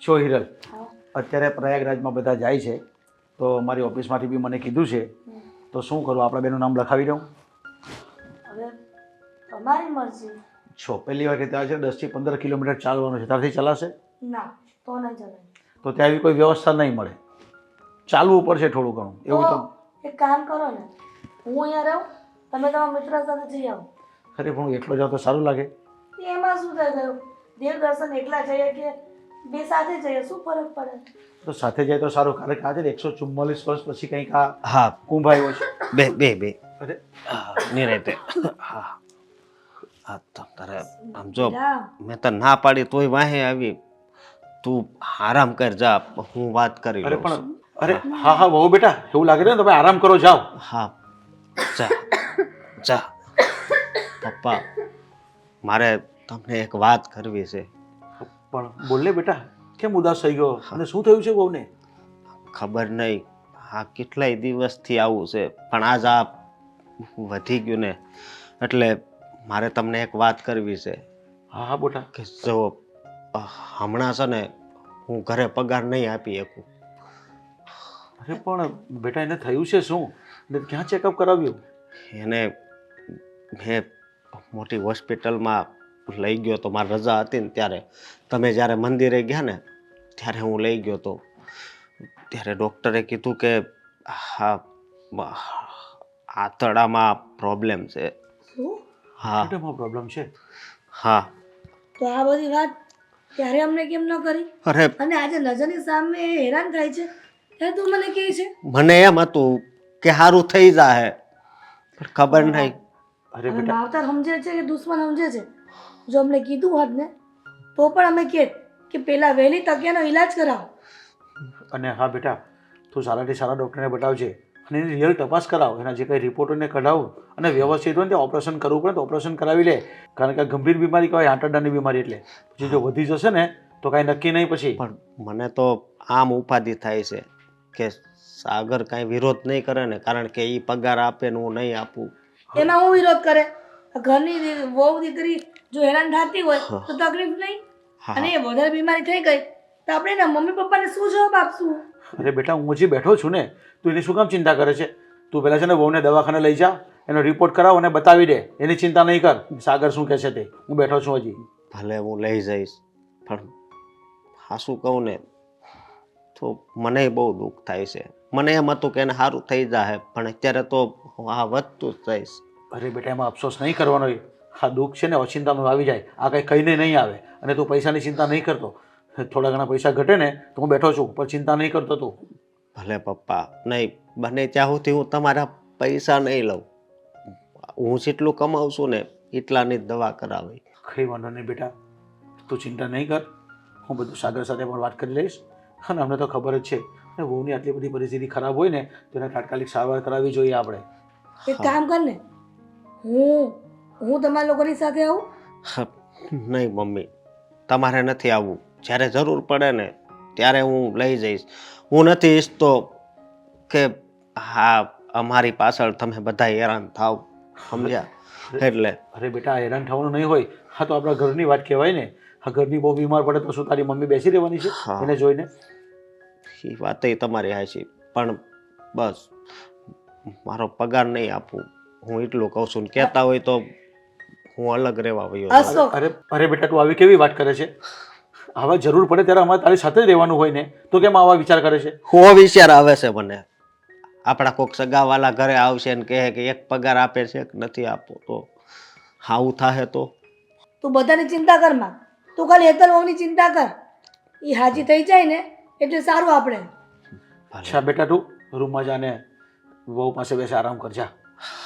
છો હિરલ, અત્યારે પ્રયાગરાજમાં બધા જાય છે તો મારી ઓફિસમાંથી બી મને કીધું છે તો શું કરું, આપણા બેનું નામ લખાવી દઉં? હવે તમારી મરજી. છો પહેલી વાર કે ત્યાં છે 10 થી 15 કિલોમીટર ચાલવાનું છે, ત્યાંથી ચલાશે? ના, તો નહીં ચલાય. તો ત્યાં એવી કોઈ વ્યવસ્થા નહીં મળે, ચાલવું પડશે થોડું ઘણું એવું તો. એક કામ કરો ને, હું અહીંયા રહું, તમે તમારા મિત્ર સાથે જઈ આવો. અરે પણ હું એકલો જાઉં તો સારું લાગે? એમાં શું થઈ ગયું? દેવ દર્શન એકલા જઈએ કે બે સાથે જઈએ, શું ફરક પડે? તો સાથે જાય તો સારું, કારણ કે આજે 144 વર્ષ પછી કંઈક આ હા કુંભ આવ્યો છે. બે અરે નિરાતે. હા હા તારે આમ જો રામ, મેં તો ના પાડી તોય વાહે આવી. તું આરામ કર, જા, હું વાત કરી અરે લઉં છું. પણ અરે હા હા બહુ બેટા, એવું લાગે છે ને તમે આરામ કરો, જાઓ. હા જા જા. પપ્પા, મારે તમને એક વાત કરવી છે. પણ બોલ ને બેટા, કેમ ઉદાસ થઈ ગયો અને શું થયું છે બહુને? ખબર નહીં આ કેટલાય દિવસથી આવું છે, પણ આજ આ વધી ગયું ને, એટલે મારે તમને એક વાત કરવી છે હા હા બેટા. કે જો હમણાં છે ને હું ઘરે પગાર નહીં આપી શકું. અરે પણ બેટા એને થયું છે શું, ને ક્યાં ચેકઅપ કરાવ્યું? એને મેં મોટી હોસ્પિટલમાં લઈ ગયો તો, મારી રજા હતી ને ત્યારે. તમે જ્યારે મંદિરે ગયા ને ત્યારે હું લઈ ગયો તો. ત્યારે ડૉક્ટરે કીધું કે હા આંતરડામાં પ્રોબ્લેમ છે. શું? હા પેટમાં પ્રોબ્લેમ છે? હા. તો આ બધી વાત ત્યારે અમને કેમ ન કરી? અરે અને આજે નજરની સામે હેરાન થાય છે ત્યારે તું મને કહે છે? મને એમ હતું કે સારું થઈ જાય, પણ ખબર નહીં. અરે અમે બેટા માવતર સમજે છે કે દુશ્મન સમજે છે? જો અમને કીધું હોત ને તો પણ અમે કહે કે પેલા વહેલી તકે એનો ઈલાજ કરાવો. અને હા બેટા, તું સારાથી સારા ડૉક્ટરને બતાવજે અને એની રિયલ તપાસ કરાવ, એના જે કંઈ રિપોર્ટોને કઢાવ અને વ્યવસ્થિત હોય ને ત્યાં ઓપરેશન કરવું પડે તો ઓપરેશન કરાવી લે, કારણ કે ગંભીર બીમારી કહેવાય, આંતરડાની બીમારી. એટલે પછી જો વધી જશે ને તો કાંઈ નક્કી નહીં પછી. પણ મને તો આમ ઉપાધિ થાય છે કે સાગર કાંઈ વિરોધ નહીં કરે ને, કારણ કે એ પગાર આપે ને હું નહીં આપું. એમાં હું વિરોધ કરે? આ ઘરની વહુ દીકરી જો હેરાન થતી હોય તો તકલીફ નહીં? હા. અને એ વધારે બીમારી થઈ ગઈ તો આપણે એના મમ્મી પપ્પાને શું જવાબ આપશું? અરે બેટા હું હજી બેઠો છું ને, તું એની શું કામ ચિંતા કરે છે? તું પહેલાં છે ને બહુને દવાખાને લઈ જા, એનો રિપોર્ટ કરાવ અને બતાવી દે, એની ચિંતા નહીં કર. સાગર શું કહે છે તે, હું બેઠો છું હજી. ભલે હું લઈ જઈશ, પણ હા શું કહું ને તો મને બહુ દુઃખ થાય છે. મને એમ હતું કે એને સારું થઈ જાય, પણ અત્યારે તો આ વધતું જ જઈશ. અરે બેટા એમાં અફસોસ નહીં કરવાનો. આ દુઃખ છે ને ઓચિંતામાં આવી જાય, આ કંઈ કહીને નહીં આવે. અને તું પૈસાની ચિંતા નહીં કરતો, થોડા ઘણા પૈસા ઘટે ને તો હું બેઠો છું, પણ ચિંતા નહીં કરતો તું. ભલે પપ્પા, નહીં બને ત્યાં સુધી હું તમારા પૈસા નહીં લઉં. હું જેટલું કમાઉં છું ને એટલાની જ દવા કરાવી. કંઈ વાંધો નહીં બેટા, તું ચિંતા નહીં કર. હું બધું સાગર સાથે પણ વાત કરી લઈશ. અને અમને તો ખબર જ છે ને બહુની આટલી બધી પરિસ્થિતિ ખરાબ હોય ને તો એને તાત્કાલિક સારવાર કરાવવી જોઈએ આપણે. એક કામ કર ને, હું તમારા લોકોની સાથે આવું. નહીં મમ્મી, તમારે નથી આવવું. જ્યારે જરૂર પડે ને ત્યારે હું લઈ જઈશ. હું નથી ઈચ્છતો કે હા અમારી પાછળ તમે બધા હેરાન થાવ, સમજ્યા? એટલે અરે બેટા હેરાન થવાનું નહીં હોય, હા તો આપણા ઘરની વાત કહેવાય ને. આ ઘરની બહુ બીમાર પડે તો શું તારી મમ્મી બેસી રહેવાની છે હા. એને જોઈને? એ વાત તમારી હાચી, પણ બસ મારો પગાર નહીં આપું, હું એટલું કહું છું. કહેતા હોય તો હું અલગ રહેવા વયો જાઉં. અશોક, અરે અરે બેટા તું આવી કેવી વાત કરે છે? આવા જરૂર પડે ત્યારે અમારે તારી સાથે જ રહેવાનું હોય ને, તો કેમ આવા વિચાર કરે છે? હો વિચાર આવે છે મને. આપણા કોઈક સગાવાલા ઘરે આવશે ને કહે કે એક પગાર આપે છે કે નથી આપો, તો આવું થાય તો? તું બધાની ચિંતા કર માં, તું ખાલી હેતલ વહુની ચિંતા કર. એ હાજી થઈ જાય ને એટલે સારું આપણે. અચ્છા બેટા તું રૂમમાં જા ને વહુ પાસે બેસે આરામ કર જા,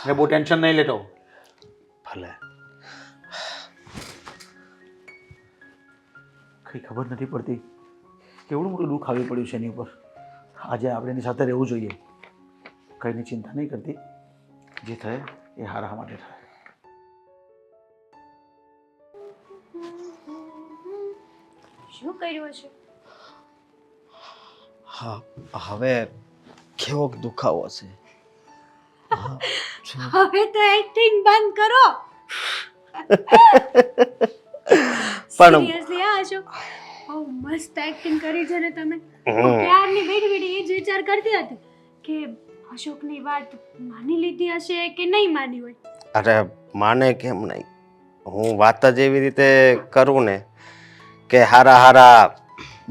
ને બહુ ટેન્શન નહીં લેતો. ભલે. કંઈ ખબર નથી પડતી કેવડું મોટું દુઃખ આવી પડ્યું છે એની ઉપર. આજે આપણે એની સાથે રહેવું જોઈએ. કંઈની ચિંતા નહીં કરતી, જે થાય એ હારા માટે થાય. શું કર્યું છે? હા હવે કેવો દુખાવો છે? હવે તો એક્ટિંગ બંધ કરો. પણ સિરિયસલી આ જો મસ્ત એક્ટિંગ કરી છે ને તમે. હું ક્યારની બેઠી બેઠી એ જ વિચાર કરતી હતી કે અશોકની વાત માની લીધી હશે કે નહીં માની હોય. અરે માને કેમ નહીં, હું વાત જ એવી રીતે કરું ને કે હારા હારા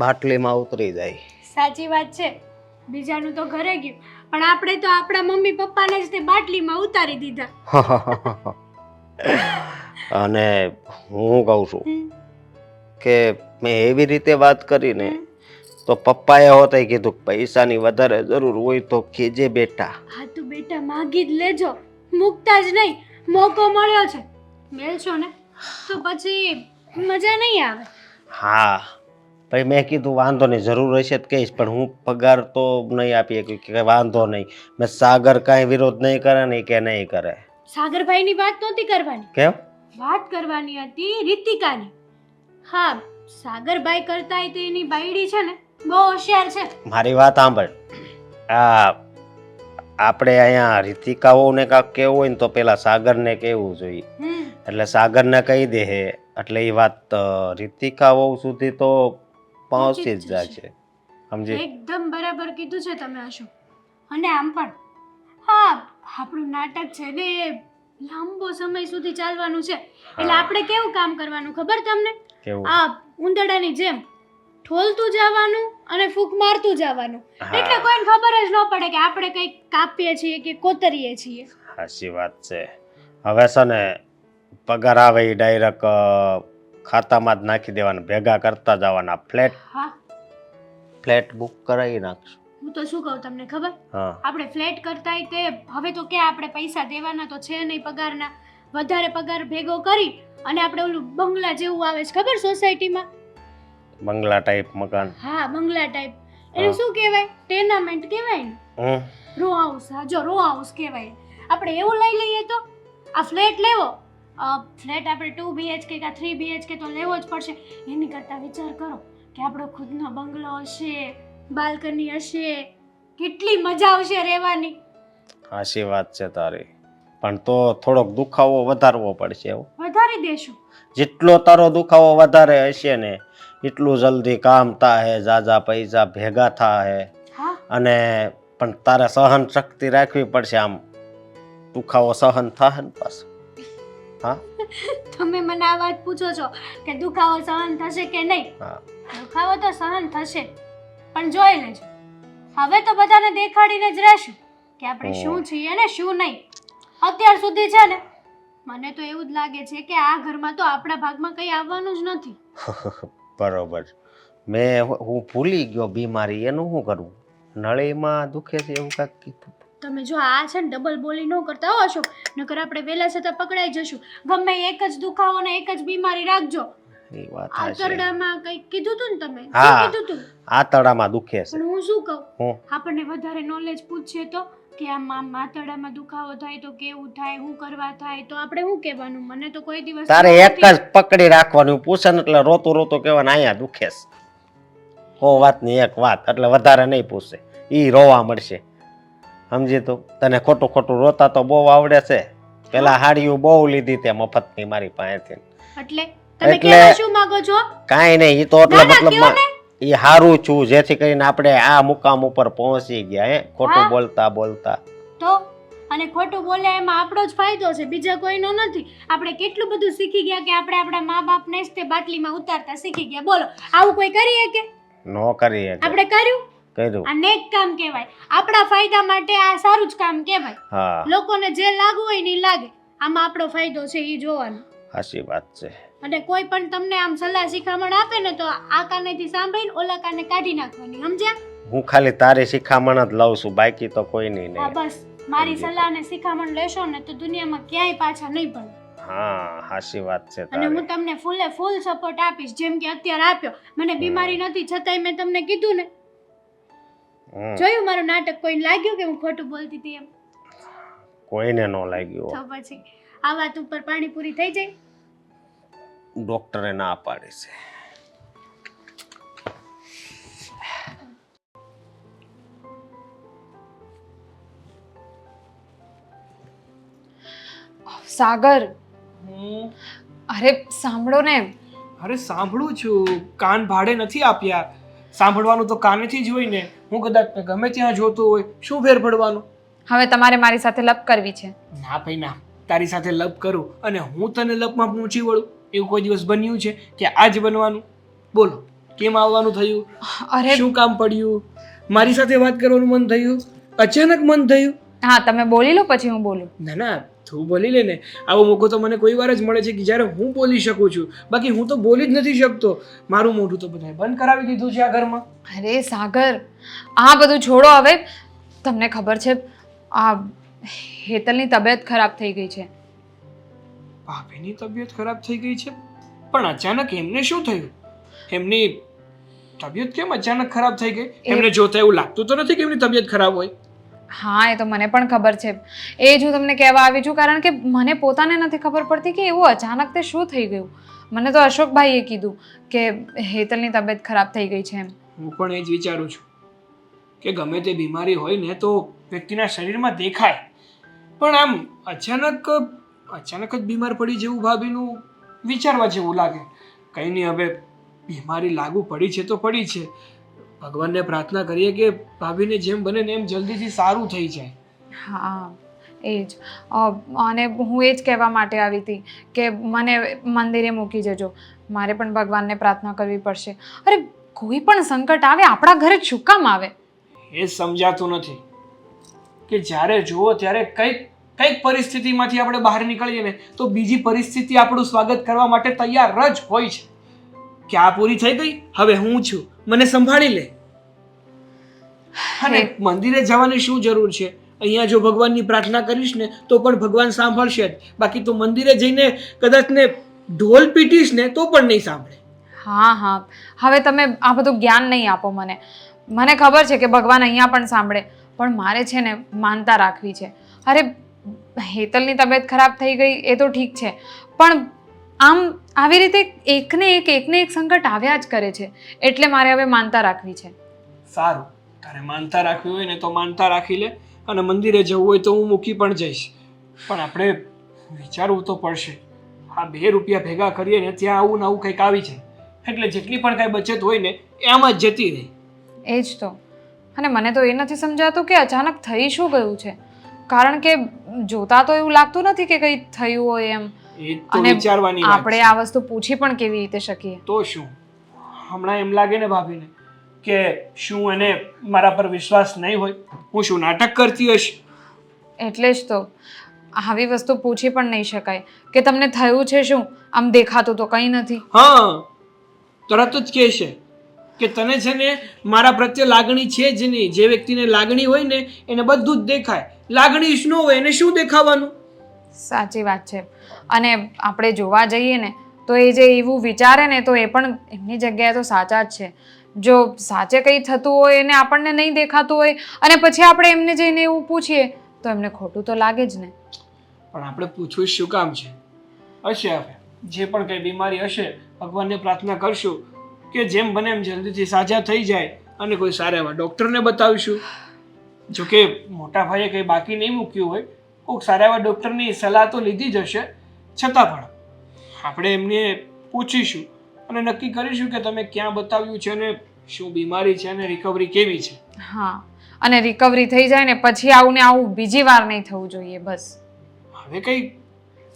બાટલીમાં ઉતરી જાય. સાચી વાત છે, બીજાનું તો ઘરે ગયું પણ આપણે તો આપણા મમ્મી પપ્પાને જ તે બાટલીમાં ઉતારી દીધા. અને હું કહું છું કે મેં એવી રીતે વાત કરીને તો પપ્પાએ હોતે કીધું કે પૈસાની વધારે જરૂર હોય તો કેજે બેટા. હા તો બેટા માગી જ લેજો, મૂકતા જ નહીં. મોકો મળ્યો છે, મેલશો ને તો પછી મજા નહીં આવે. હા ભાઈ મેં કીધું વાંધો નહીં, જરૂર હશે તો કહીશ, પણ હું પગાર તો નહીં આપી શકું કે વાંધો નહીં. મેં સાગર કાંઈ વિરોધ નહીં કરે ને કે નહીં કરે. સાગરભાઈની વાત નહોતી કરવાની, કેમ? વાત કરવાની હતી રીતિકાની. હા, સાગરભાઈ કરતાંય તો એની બાયડી છે ને બહુ હોશિયાર છે. મારી વાત સાંભળ, આપણે અહીંયા રીતિકાઓને કાંક કહેવું હોય ને તો પેલા સાગરને કહેવું જોઈએ. એટલે સાગરને કહી દે હે એટલે એ વાત રીતિકાઓ સુધી તો પહોંચી જ જાય છે. સમજી? એકદમ બરાબર કીધું છે તમે અશોક. અને આમ પણ હા, આપણું નાટક છે ને એ લાંબો સમય સુધી ચાલવાનું છે, એટલે આપણે કેવું કામ કરવાનું ખબર તમને? કેવું? આ ઉંદરડાની જેમ ઠોલતું જવાનું અને ફૂંક મારતું જવાનું, એટલે કોઈને ખબર જ ન પડે કે આપણે કંઈક કાપીએ છીએ કે કોતરીએ છીએ. સાચી વાત છે. હવે છે ને પગાર આવે એ ડાયરેક્ટ ખાતામાં જ નાખી દેવાના, ભેગા કરતા જવાના. હા, ફ્લેટ બુક કરાવી નાખશું. હું તો શું કહું તમને ખબર? હા આપણે ફ્લેટ કરતાંય તે હવે તો ક્યાં આપણે પૈસા દેવાના તો છે નહીં પગારના, વધારે પગાર ભેગો કરી અને આપણે ઓલું બંગલા જેવું આવે છે ખબર સોસાયટીમાં? બંગલા ટાઈપ મકાન. હા, બંગલા ટાઈપ. એને શું કહેવાય? ટેનામેન્ટ કહેવાય ને, રો હાઉસ. હા જો રો હાઉસ કહેવાય. આપણે એવું લઈ લઈએ તો આ ફ્લેટ લેવો, ફ્લેટ આપણે 2 BHK કે 3 BHK તો લેવો જ પડશે. એની કરતાં વિચાર કરો કે આપણો ખુદનો બંગલો હશે, બાલ્કની હશે, કેટલી મજા આવશે રહેવાની. સાચી વાત છે તારી, પણ તો થોડોક દુખાવો વધારવો પડશે. વધારી દેશું. જેટલો તારો દુખાવો વધારે હશે ને એટલું જલ્દી કામ થાય, જાજા પૈસા ભેગા થાય. હા, અને પણ તારે સહન શક્તિ રાખવી પડશે. આમ દુખાવો સહન થાય ને પાછો. હા, તમે મને આ વાત પૂછો છો કે દુખાવો સહન થશે કે નહીં? હા, દુખાવો તો સહન થશે, પણ જોઈ લેજો હવે તો બધાને દેખાડીને જ રહેશું કે આપણે શું છીએ ને શું નહીં. અત્યાર સુધી છે ને મને તો એવું જ લાગે છે કે આ ઘરમાં તો આપણા ભાગમાં કંઈ આવવાનું જ નથી. બરોબર. હું ભૂલી ગયો બીમારી, એનું શું કરવું? નળીમાં દુખે છે એવું કાંઈક કીધું. તમે જો આ છે ને ડબલ બોલી ન કરતા હો અશોક, નકર આપણે વહેલા છતાં પકડાઈ જશું. ગમે એક જ દુખાવો ને એક જ બીમારી રાખજો. એ વાત આંતરડામાં કંઈક કીધું તું ને તમે? શું હા, કીધું તું? આંતરડામાં દુખે છે. પણ હું શું કહું, હું આપણને વધારે નોલેજ પૂછીએ તો કે આમ આંતરડામાં દુખાવો થાય તો કેવું થાય, શું કરવા થાય, તો આપણે શું કહેવાનું? મને તો કોઈ દિવસ તારે એક જ પકડી રાખવાનું, પૂછે ને એટલે રોતો રોતો કહેવાનું અહીંયા દુખે છે. ઓ વાતની એક વાત, એટલે વધારે નહીં પૂછે, ઈ રોવા મળશે. સમજી તું? તને ખોટું ખોટું રોતા તો બહુ આવડે છે. પેલા હાડીઓ બહુ લીધી તે મફતની મારી પાસેથી. એટલે તમે કહેવા શું માંગો છો? કાંઈ નહીં, ઈ તો એટલે મતલબ ઈ હારું છું જેથી કરીને આપણે આ મુકામ ઉપર પહોંચી ગયા. ખોટું બોલતા બોલતા તો અને ખોટું બોલ્યા એમાં આપણો જ ફાયદો છે, બીજા કોઈનો નથી. આપણે કેટલું બધું શીખી ગયા કે આપણે આપણા મા બાપને જ તે બાટલીમાં ઉતારતા શીખી ગયા. બોલો, આવું કોઈ કરીએ કે? નો કરીએ. આપણે કર્યું? કર્યું. આ નેક કામ કહેવાય. આપણા ફાયદા માટે આ સારું જ કામ કહેવાય. હા, લોકોને જે લાગવું હોય ને લાગે, આમાં આપણો ફાયદો છે એ જોવાનો. સાચી વાત છે. અને કોઈ પણ તમને આમ સલાહ શિખામણ આપે ને તો આ કાનેથી સાંભળીને ઓલા કાને કાઢી નાખવાની, સમજ્યા? હું ખાલી તારી શિખામણ જ લઉં છું, બાકી તો કોઈ નહીં. હા બસ, મારી સલાહ ને શિખામણ લેશો ને તો દુનિયામાં ક્યાંય પાછા નહીં પડો. હા, સાચી વાત છે અને તારી. હું તમને ફૂલે ફૂલ સપોર્ટ આપીશ, જેમ કે અત્યારે આપ્યો. મને બીમારી નથી છતાંય મેં તમને કીધું ને. જોયું મારું નાટક? કોઈને લાગ્યું કે હું ખોટું બોલતી હતી એમ? કોઈને નો લાગ્યું. તો પછી આ વાત ઉપર પાણીપુરી થઈ જાય? ડોક્ટરે ના પાડી છે. સાગર, અરે સાંભળો ને, અરે સાંભળું છું, કાન ભાડે નથી આપ્યા. સાંભળવાનું તો કાનેથી જ હોય ને. હું કદાચ ગમે ત્યાં જોતો હોય, શું ફેર પડવાનું? હવે તમારે મારી સાથે લપ કરવી છે. ના ભાઈ ના, તારી સાથે લપ કરું અને હું તને લપમાં પહોંચી વળું એવું કોઈ દિવસ બન્યું છે કે આજ બનવાનું? બોલો, કેમ આવવાનું થયું? અરે શું કામ પડ્યું? મારી સાથે વાત કરવાનું મન થયું? અચાનક મન થયું? હા, તમે બોલી લો પછી હું બોલું. ના ના, તું બોલી લે ને. આવો મોકો તો મને કોઈ વાર જ મળે છે કે જ્યારે હું બોલી શકું છું. બાકી હું તો બોલી જ નથી શકતો. મારું મોઢું તો બધાએ બંધ કરાવી દીધું છે આ ઘરમાં. અરે સાગર, આ બધું છોડો હવે. તમને ખબર છે આ હેતલની તબિયત ખરાબ થઈ ગઈ છે. ભાભીની તબિયત ખરાબ થઈ ગઈ છે? પણ અચાનક એમને શું થયું? એમની તબિયત કેમ અચાનક ખરાબ થઈ ગઈ? એમને જોતા એવું લાગતું તો નથી કે એમની તબિયત ખરાબ હોય. હા, એ તો મને પણ ખબર છે. એ જ હું તમને કહેવા આવી છું, કારણ કે મને પોતાને નથી ખબર પડતી કે એવું અચાનક તે શું થઈ ગયું. મને તો અશોકભાઈએ કીધું કે હેતલની તબિયત ખરાબ થઈ ગઈ છે એમ. હું પણ એ જ વિચારું છું કે ગમે તે બીમારી હોય ને તો વ્યક્તિના શરીરમાં દેખાય, પણ આમ અચાનક જ બીમાર પડી જેવું ભાભીનું વિચારવા જેવું લાગે. કંઈ નહીં, હવે બીમારી લાગુ પડી છે તો પડી છે. ભગવાનને પ્રાર્થના કરીએ કે ભાભીને જેમ બને ને એમ જલ્દીથી સારું થઈ જાય. હા, એ જ. અને હું એ જ કહેવા માટે આવી હતી કે મને મંદિરે મૂકી જજો. મારે પણ ભગવાનને પ્રાર્થના કરવી પડશે. અરે કોઈ પણ સંકટ આવે આપણા ઘરે શું કામ આવે? એ જ સમજાતું નથી કે જ્યારે જુઓ ત્યારે કંઈક પરિસ્થિતિમાંથી આપણે બહાર નીકળીએ ને તો બીજી પરિસ્થિતિ આપણું સ્વાગત કરવા માટે તૈયાર જ હોય છે. કે આ પૂરી થઈ ગઈ, હવે હું છું, મને સંભાળી લે. અને મંદિરે જવાની શું જરૂર છે? અહીંયા જો ભગવાનની પ્રાર્થના કરીશ ને તો પણ ભગવાન સાંભળશે જ. બાકી તો મંદિરે જઈને કદાચ ને ઢોલ પીટીશ ને તો પણ નહીં સાંભળે. હા હા, હવે તમે આ બધું જ્ઞાન નહીં આપો મને. મને ખબર છે કે ભગવાન અહીંયા પણ સાંભળે, પણ મારે છે ને માનતા રાખવી છે. અરે હેતલની તબિયત ખરાબ થઈ ગઈ એ તો ઠીક છે, પણ આમ આવી રીતે એકને એક સંકટ આવ્યા જ કરે છે. એટલે મારે હવે માનતા રાખવી છે. સારું, તારે માનતા રાખવી હોય ને તો માનતા રાખી લે, અને મંદિરે જવું હોય તો હું મૂકી પણ જઈશ. પણ આપણે વિચારવું તો પડશે. આ 2 રૂપિયા ભેગા કરીએ ને ત્યાં આવું ને આવું કંઈક આવી જાય, એટલે જેટલી પણ કાંઈ બચત હોય ને એ આમ જ જતી રહે. એ જ તો. અને મને તો એ નથી સમજાતું કે અચાનક થઈ શું ગયું છે. કારણ કે જોતા તો એવું લાગતું નથી કે કંઈ થયું હોય એમ. એ તો અને વિચારવાની વાત આપણે છે. આ વસ્તુ પૂછી પણ કેવી રીતે શકીએ? તો શું હમણાં એમ લાગે ને ભાભીને કે શું એને મારા પર વિશ્વાસ નહીં હોય? હું શું નાટક કરતી હશે? એટલે જ તો આવી વસ્તુ પૂછી પણ નહીં શકાય કે તમને થયું છે શું. આમ દેખાતું તો કંઈ નથી. હા, તરત જ કહે છે કે તને છે ને મારા પ્રત્યે લાગણી છે જ નહીં. જે વ્યક્તિને લાગણી હોય ને એને બધું જ દેખાય. લાગણી જ ન હોય એને શું દેખાવાનું? સાચી વાત છે. અને આપણે જોવા જઈએ ને તો એ જે એવું વિચારે ને તો એ પણ એમની જગ્યાએ તો સાચા જ છે. જો સાચે કંઈ થતું હોય એને આપણને નહીં દેખાતું હોય અને પછી આપણે એમને જઈને એવું પૂછીએ તો એમને ખોટું તો લાગે જ ને. પણ આપણે પૂછવું શું કામ છે? હશે હવે જે પણ કંઈ બીમારી હશે ભગવાનને પ્રાર્થના કરશું કે જેમ બને એમ જલ્દીથી સાજા થઈ જાય, અને કોઈ સારા એવા ડૉક્ટરને બતાવીશું. જોકે મોટા ભાઈએ કંઈ બાકી નહીં મૂક્યું હોય, કોઈક સારા એવા ડૉક્ટરની સલાહ તો લીધી જ હશે. છતાં પણ આપણે એમને પૂછીશું અને નક્કી કરીશું કે તમે ક્યાં બતાવ્યું છે અને શું બીમારી છે અને રિકવરી કેવી છે. હા, અને રિકવરી થઈ જાય ને પછી આવું ને આવું બીજી વાર નહીં થવું જોઈએ. બસ હવે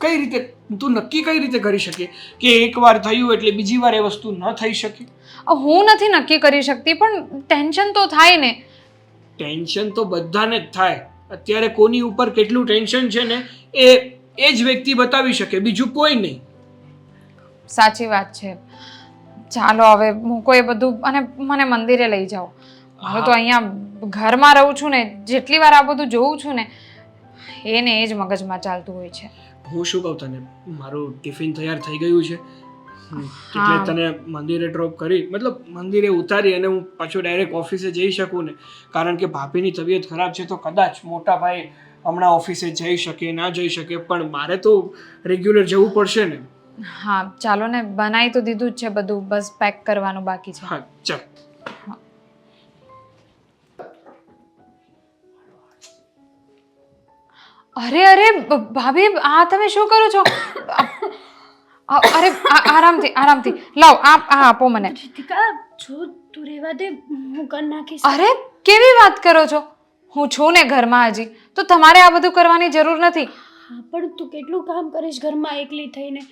કઈ રીતે તું નક્કી કઈ રીતે કરી શકે કે એકવાર થયું એટલે બીજી વાર એ વસ્તુ ન થઈ શકે? હું નથી નક્કી કરી શકતી, પણ ટેન્શન તો થાય ને. ટેન્શન તો બધાને જ થાય. અત્યારે કોની ઉપર કેટલું ટેન્શન છે ને એ જ વ્યક્તિ બતાવી શકે, બીજું કોઈ નહીં. સાચી વાત છે. ચાલો હવે મૂકો એ બધું અને મને મંદિરે લઈ જાઓ. હું તો અહીંયા ઘરમાં રહું છું ને, જેટલી વાર આ બધું જોઉં છું ને એ જ મગજમાં ચાલતું હોય છે. હું શું કહું તને, મારું ટિફિન તૈયાર થઈ ગયું છે, એટલે તને મંદિરે ડ્રોપ કરી, મતલબ મંદિરે ઉતારી અને હું પાછું ડાયરેક્ટ ઓફિસે જઈ શકું ને. કારણ કે ભાભીની તબિયત ખરાબ છે તો કદાચ મોટા ભાઈ હમણાં ઓફિસે જઈ શકે ના જઈ શકે, પણ મારે તો રેગ્યુલર જવું પડશે ને. હા ચાલો ને, બનાવી તો દીધું જ છે બધું, બસ પેક કરવાનું બાકી છે. હા ચાલ. અરે ભાભી, આ તમે શું કરો છો? અરે આરામથી આરામથી લાવ આ આપો મને. રીતિકા જો તું રહેવા દે, હું કરી નાખીશ. અરે કેવી વાત કરો છો? હું છું ને ઘરમાં હજી, તો તમારે આ બધું કરવાની જરૂર નથી. હા પણ તું કેટલું કામ કરીશ ઘરમાં એકલી થઈને?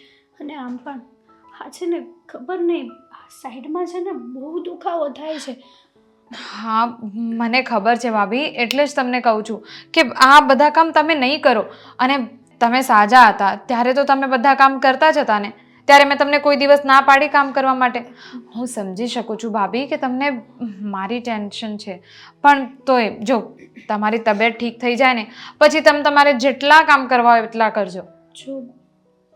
અને આમ પણ હા છે ને, ખબર નહીં સાઈડમાં છે ને બહુ દુખાવો થાય છે. હા મને ખબર છે ભાભી, એટલે જ તમને કહું છું કે આ બધા કામ તમે નહીં કરો. અને તમે સાજા હતા ત્યારે તો તમે બધા કામ કરતા જ હતા ને, ત્યારે મેં તમને કોઈ દિવસ ના પાડી કામ કરવા માટે. હું સમજી શકું છું ભાભી કે તમને મારી ટેન્શન છે, પણ તોય જો તમારી તબિયત ઠીક થઈ જાય ને પછી તમે તમારે જેટલા કામ કરવા હોય એટલા કરજો. જો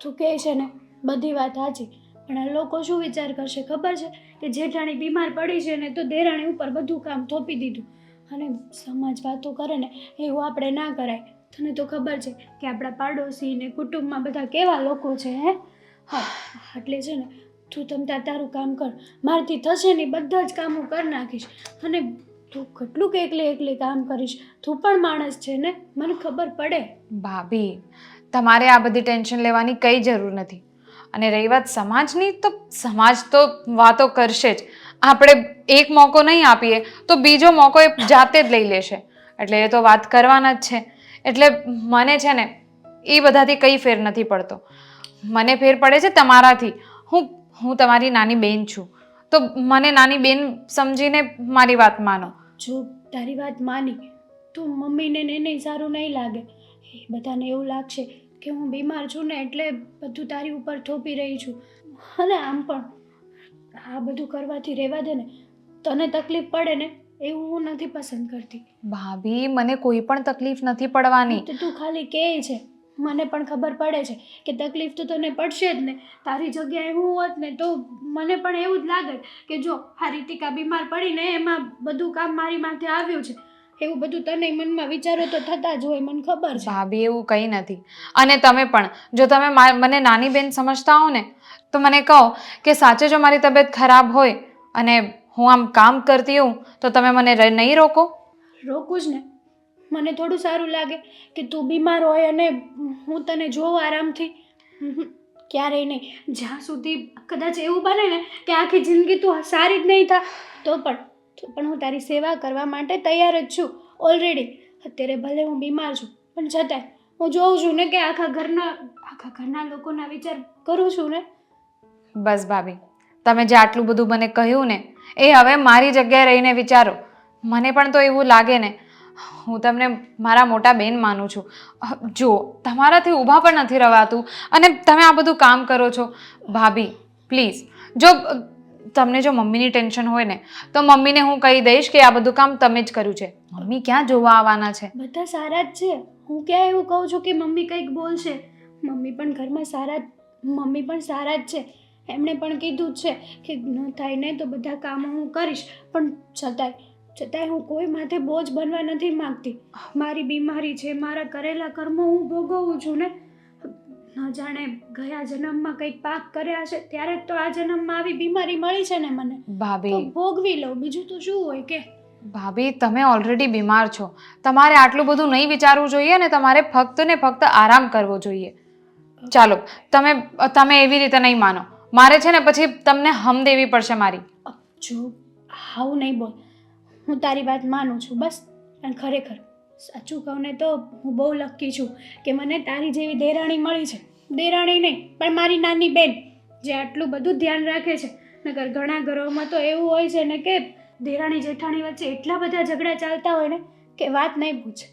તું કહે છે ને બધી વાત સાચી, પણ આ લોકો શું વિચાર કરશે ખબર છે કે જેઠાણી બીમાર પડી છે ને તો દેરાણી ઉપર બધું કામ થોપી દીધું. અને સમાજ વાતો કરે ને એવું આપણે ના કરાય. તને તો ખબર છે કે આપણા પાડોશી ને કુટુંબમાં બધા કેવા લોકો છે હે. હા એટલે છે ને તું તારું કામ કર, મારથી થશે ને બધા જ કામ હું કરી નાખીશ. અને તું કેટલું એકલી કામ કરીશ? તું પણ માણસ છે ને, મને ખબર પડે. ભાભી તમારે આ બધી ટેન્શન લેવાની કંઈ જરૂર નથી. અને રહી વાત સમાજની, તો સમાજ તો વાતો કરશે જ. આપણે એક મોકો નહીં આપીએ તો બીજો મોકો એ જાતે જ લઈ લેશે. એટલે એ તો વાત કરવાના જ છે. એટલે મને છે ને એ બધાથી કંઈ ફેર નથી પડતો. મને ફેર પડે છે તમારાથી. હું તમારી નાની બેન છું, તો મને નાની બેન સમજીને મારી વાત માનો. જો તારી વાત માની તો મમ્મીને ને નહીં સારું નહીં લાગે. એ બધાને એવું લાગશે કે હું બીમાર છું ને એટલે બધું તારી ઉપર થોપી રહી છું. અને આમ પણ આ બધું કરવાથી રહેવા દે ને, તને તકલીફ પડે ને એવું હું નથી પસંદ કરતી. ભાભી મને કોઈ પણ તકલીફ નથી પડવાની. તો તું ખાલી કહે છે, મને પણ ખબર પડે છે કે તકલીફ તો તને પડશે જ ને. તારી જગ્યાએ હું હોત ને તો મને પણ એવું જ લાગે કે જો આ રીતિકા બીમાર પડીને એમાં બધું કામ મારી માથે આવ્યું છે. એવું બધું તને મનમાં વિચારો તો થતા જ હોય, મને ખબર છે. ભાભી એવું કંઈ નથી. અને તમે પણ જો તમે મને નાની બેન સમજતા હો ને તો મને કહો કે સાચે જો મારી તબિયત ખરાબ હોય અને હું આમ કામ કરતી હોઉં તો તમે મને નહીં રોકો? રોકું જ ને. મને થોડું સારું લાગે કે તું બીમાર હોય અને હું તને જોઉં આરામથી. ક્યારેય નહીં. જ્યાં સુધી કદાચ એવું બને ને કે આખી જિંદગી તું સારી જ નહીં થા તો પણ હું તારી સેવા કરવા માટે તૈયાર જ છું ઓલરેડી. અત્યારે ભલે હું બીમાર છું પણ છતાંય હું જોઉં છું ને કે આખા ઘરના લોકોના વિચાર કરું છું ને. બસ ભાભી, તમે જે આટલું બધું મને કહ્યું ને એ હવે મારી જગ્યાએ રહીને વિચારો. મને પણ તો એવું લાગે ને, હું તમને મારા મોટા બેન માનું છું. જો તમારાથી ઊભા પણ નથી રવાતું અને તમે આ બધું કામ કરો છો. ભાભી પ્લીઝ, જો તમને જો મમ્મીની ટેન્શન હોય ને તો મમ્મીને હું કહી દઈશ કે આ બધું કામ તમે જ કર્યું છે. મમ્મી ક્યાં જોવા આવવાના છે? બધા સારા જ છે. હું ક્યાં એવું કહું છું કે મમ્મી કંઈક બોલશે? મમ્મી પણ ઘરમાં મમ્મી પણ સારા જ છે. એમણે પણ કીધું જ છે કે ન થાય ને તો બધા કામો હું કરીશ. પણ છતાંય હું કોઈ માથે બોજ બનવા નથી માંગતી. મારી બીમારી છે, મારા કરેલા કર્મો હું ભોગવું છું ને. ન જાણે ગયા જન્મમાં કંઈક પાપ કર્યા છે ત્યારે તો આ જન્મમાં આવી બીમારી મળી છે ને મને. ભાભી તો ભોગવી લઉં, બીજું તો શું હોય કે. ભાભી તમે ઓલરેડી બીમાર છો, તમારે આટલું બધું નહીં વિચારવું જોઈએ ને તમારે ફક્ત ને ફક્ત આરામ કરવો જોઈએ. ચાલો તમે એવી રીતે નહીં માનો. મારે છે ને પછી તમને હમ દેવી પડશે મારી. જો આવું નહીં બોલ. હું તારી વાત માનું છું બસ. પણ ખરેખર સાચું કહું ને તો હું બહુ લકી છું કે મને તારી જેવી દેરાણી મળી છે. દેરાણી નહીં પણ મારી નાની બેન જે આટલું બધું ધ્યાન રાખે છે. નકર ઘણા ઘરોમાં તો એવું હોય છે ને કે દેરાણી જેઠાણી વચ્ચે એટલા બધા ઝઘડા ચાલતા હોય ને કે વાત નહીં પૂછે.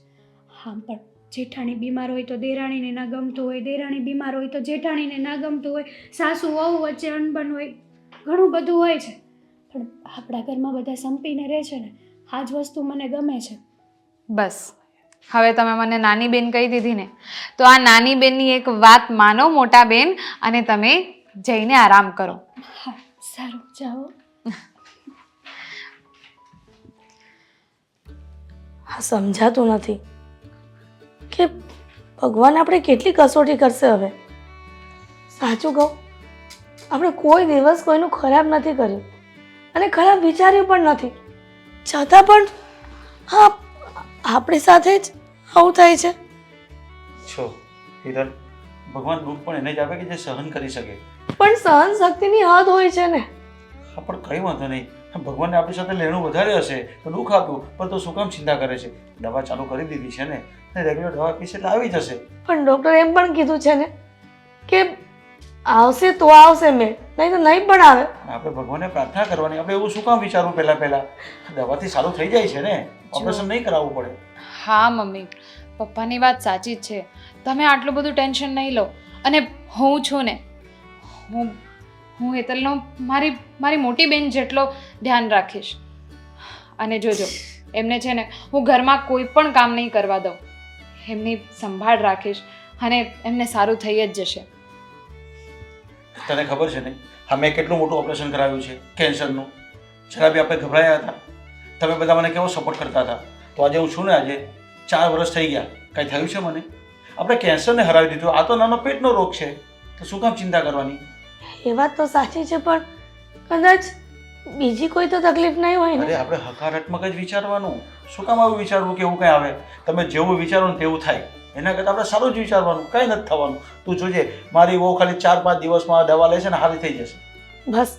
હા પણ જેઠાણી બીમાર હોય તો દેરાણીને ના ગમતું હોય, દેરાણી બીમાર હોય તો જેઠાણીને ના ગમતું હોય, સાસુ વહુ વચ્ચે અણબન હોય, ઘણું બધું હોય છે. પણ આપણા ઘરમાં બધા સંપીને રહે છે ને, આ જ વસ્તુ મને ગમે છે. બસ હવે તમે મને નાની બેન કહી દીધી ને, તો આ નાની બેનની એક વાત માનો મોટા બેન, અને તમે જઈને આરામ કરો. હા સારું, જાઓ. આ સમજાતું નથી કે ભગવાન આપણે કેટલી કસોટી કરશે હવે. સાચું કહું, આપણે કોઈ દિવસ કોઈનું ખરાબ નથી કર્યું અને ખરાબ વિચાર્યું પણ નથી, છતાં પણ હા આપણી સાથે જ આવું થાય છે. છો હિરલ, ભગવાન દુઃખ પણ એને જ આપે કે જે સહન કરી શકે. પણ સહન શક્તિની હદ હોય છે ને. હા પણ કંઈ વાંધો નહીં, ભગવાનને આપણી સાથે લેણું વધારે હશે તો દુઃખ આપ્યું, પણ તો શું કામ ચિંતા કરે છે? દવા ચાલુ કરી દીધી છે ને, રેગ્યુલર દવા પીશે એટલે આવી જશે. પણ ડૉક્ટર એમ પણ કીધું છે ને કે આવશે તો આવશે મેં, નહીં તો નહીં પણ આવે. આપણે ભગવાનને પ્રાર્થના કરવાની, આપણે એવું શું કામ વિચારવું પહેલા દવાથી સારું થઈ જાય છે ને, ઓપરેશન નહીં કરાવવું પડે. હા મમ્મી, પપ્પાની વાત સાચી જ છે. તમે આટલું બધું ટેન્શન નહીં લો. અને હું છું ને, હું હેતલનો મારી મોટી બેન જેટલો ધ્યાન રાખીશ. અને જોજો, એમને છે ને હું ઘરમાં કોઈ પણ કામ નહીં કરવા દઉં. એમની સંભાળ રાખીશ અને એમને સારું થઈ જ જશે. તને ખબર છે ને, અમે કેટલું મોટું ઓપરેશન કરાવ્યું છે કેન્સરનું. જરા બી આપણે ગભરાયા હતા, તમે બધા મને કેવો સપોર્ટ કરતા હતા. તો આજે હું છું ને, આજે 4 વર્ષ થઈ ગયા, કાંઈ થયું છે મને? આપણે કેન્સરને હરાવી દીધું. આ તો નાનો પેટનો રોગ છે, તો શું કામ ચિંતા કરવાની? એ વાત તો સાચી છે, પણ કદાચ બીજી કોઈ તો તકલીફ નહીં હોય અરે ને. આપણે હકારાત્મક જ વિચારવાનું. શું કામ આવું વિચારવું કે એવું કંઈ આવે? તમે જેવું વિચારો ને તેવું થાય. એના કરતાં આપણે સારું જ વિચારવાનું, કાંઈ નથી થવાનું. તું જોજે, મારી બહુ ખાલી 4-5 દિવસમાં દવા લેશે ને હારી થઈ જશે. બસ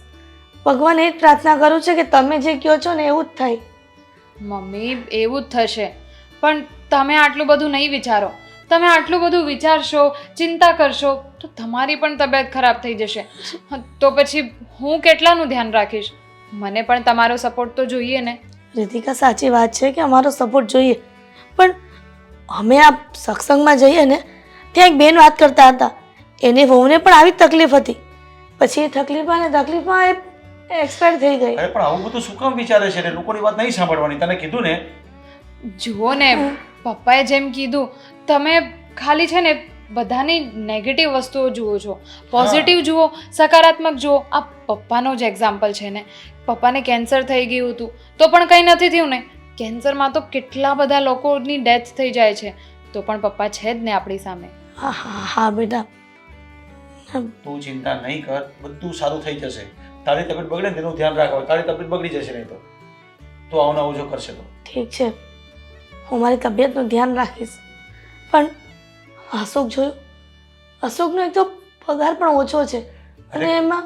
ભગવાન એ જ પ્રાર્થના કરું છું કે તમે જે કહો છો ને એવું જ થાય. મમ્મી, એવું જ થશે. પણ તમે આટલું બધું નહીં વિચારો. તમે આટલું બધું વિચારશો, ચિંતા કરશો તો તમારી પણ તબિયત ખરાબ થઈ જશે. તો પછી હું કેટલાનું ધ્યાન રાખીશ? મને પણ તમારો સપોર્ટ તો જોઈએ ને. રીતિકા, સાચી વાત છે કે અમારો સપોર્ટ જોઈએ, પણ અમે આ સત્સંગમાં જઈએ ને ત્યાં એક બેન વાત કરતા હતા, એની વહુને પણ આવી જ તકલીફ હતી. પછી એ તકલીફમાં એ એક્સપાયર થઈ ગઈ. અરે પણ આવું બધું શું કામ વિચારે છે? લોકોની વાત નહીં સાંભળવાની. તને કીધું ને. જુઓ ને, પપ્પાએ જેમ કીધું, તમે ખાલી છે ને બધાની નેગેટિવ વસ્તુઓ જુઓ છો. પોઝિટિવ જુઓ, સકારાત્મક જુઓ. આ પપ્પાનો જ એક્ઝામ્પલ છે ને. પપ્પાને કેન્સર થઈ ગયું હતું તો પણ કંઈ નથી થયું ને. કેન્સરમાં તો કેટલા બધા લોકોની ડેથ થઈ જાય છે, તો પણ પપ્પા છે જ ને આપણી સામે. હા હા હા બેટા, તું ચિંતા નહીં કર, બધું સારું થઈ જશે. તારી તબિયત બગડે ને તેનું ધ્યાન રાખો. તારી તબિયત બગડી જશે નહીં તો આવું આવું જો કરશે તો. ઠીક છે, હું મારી તબિયતનું ધ્યાન રાખીશ. પણ અશોક જોયું, અશોકનો એક તો પગાર પણ ઓછો છે અને એમાં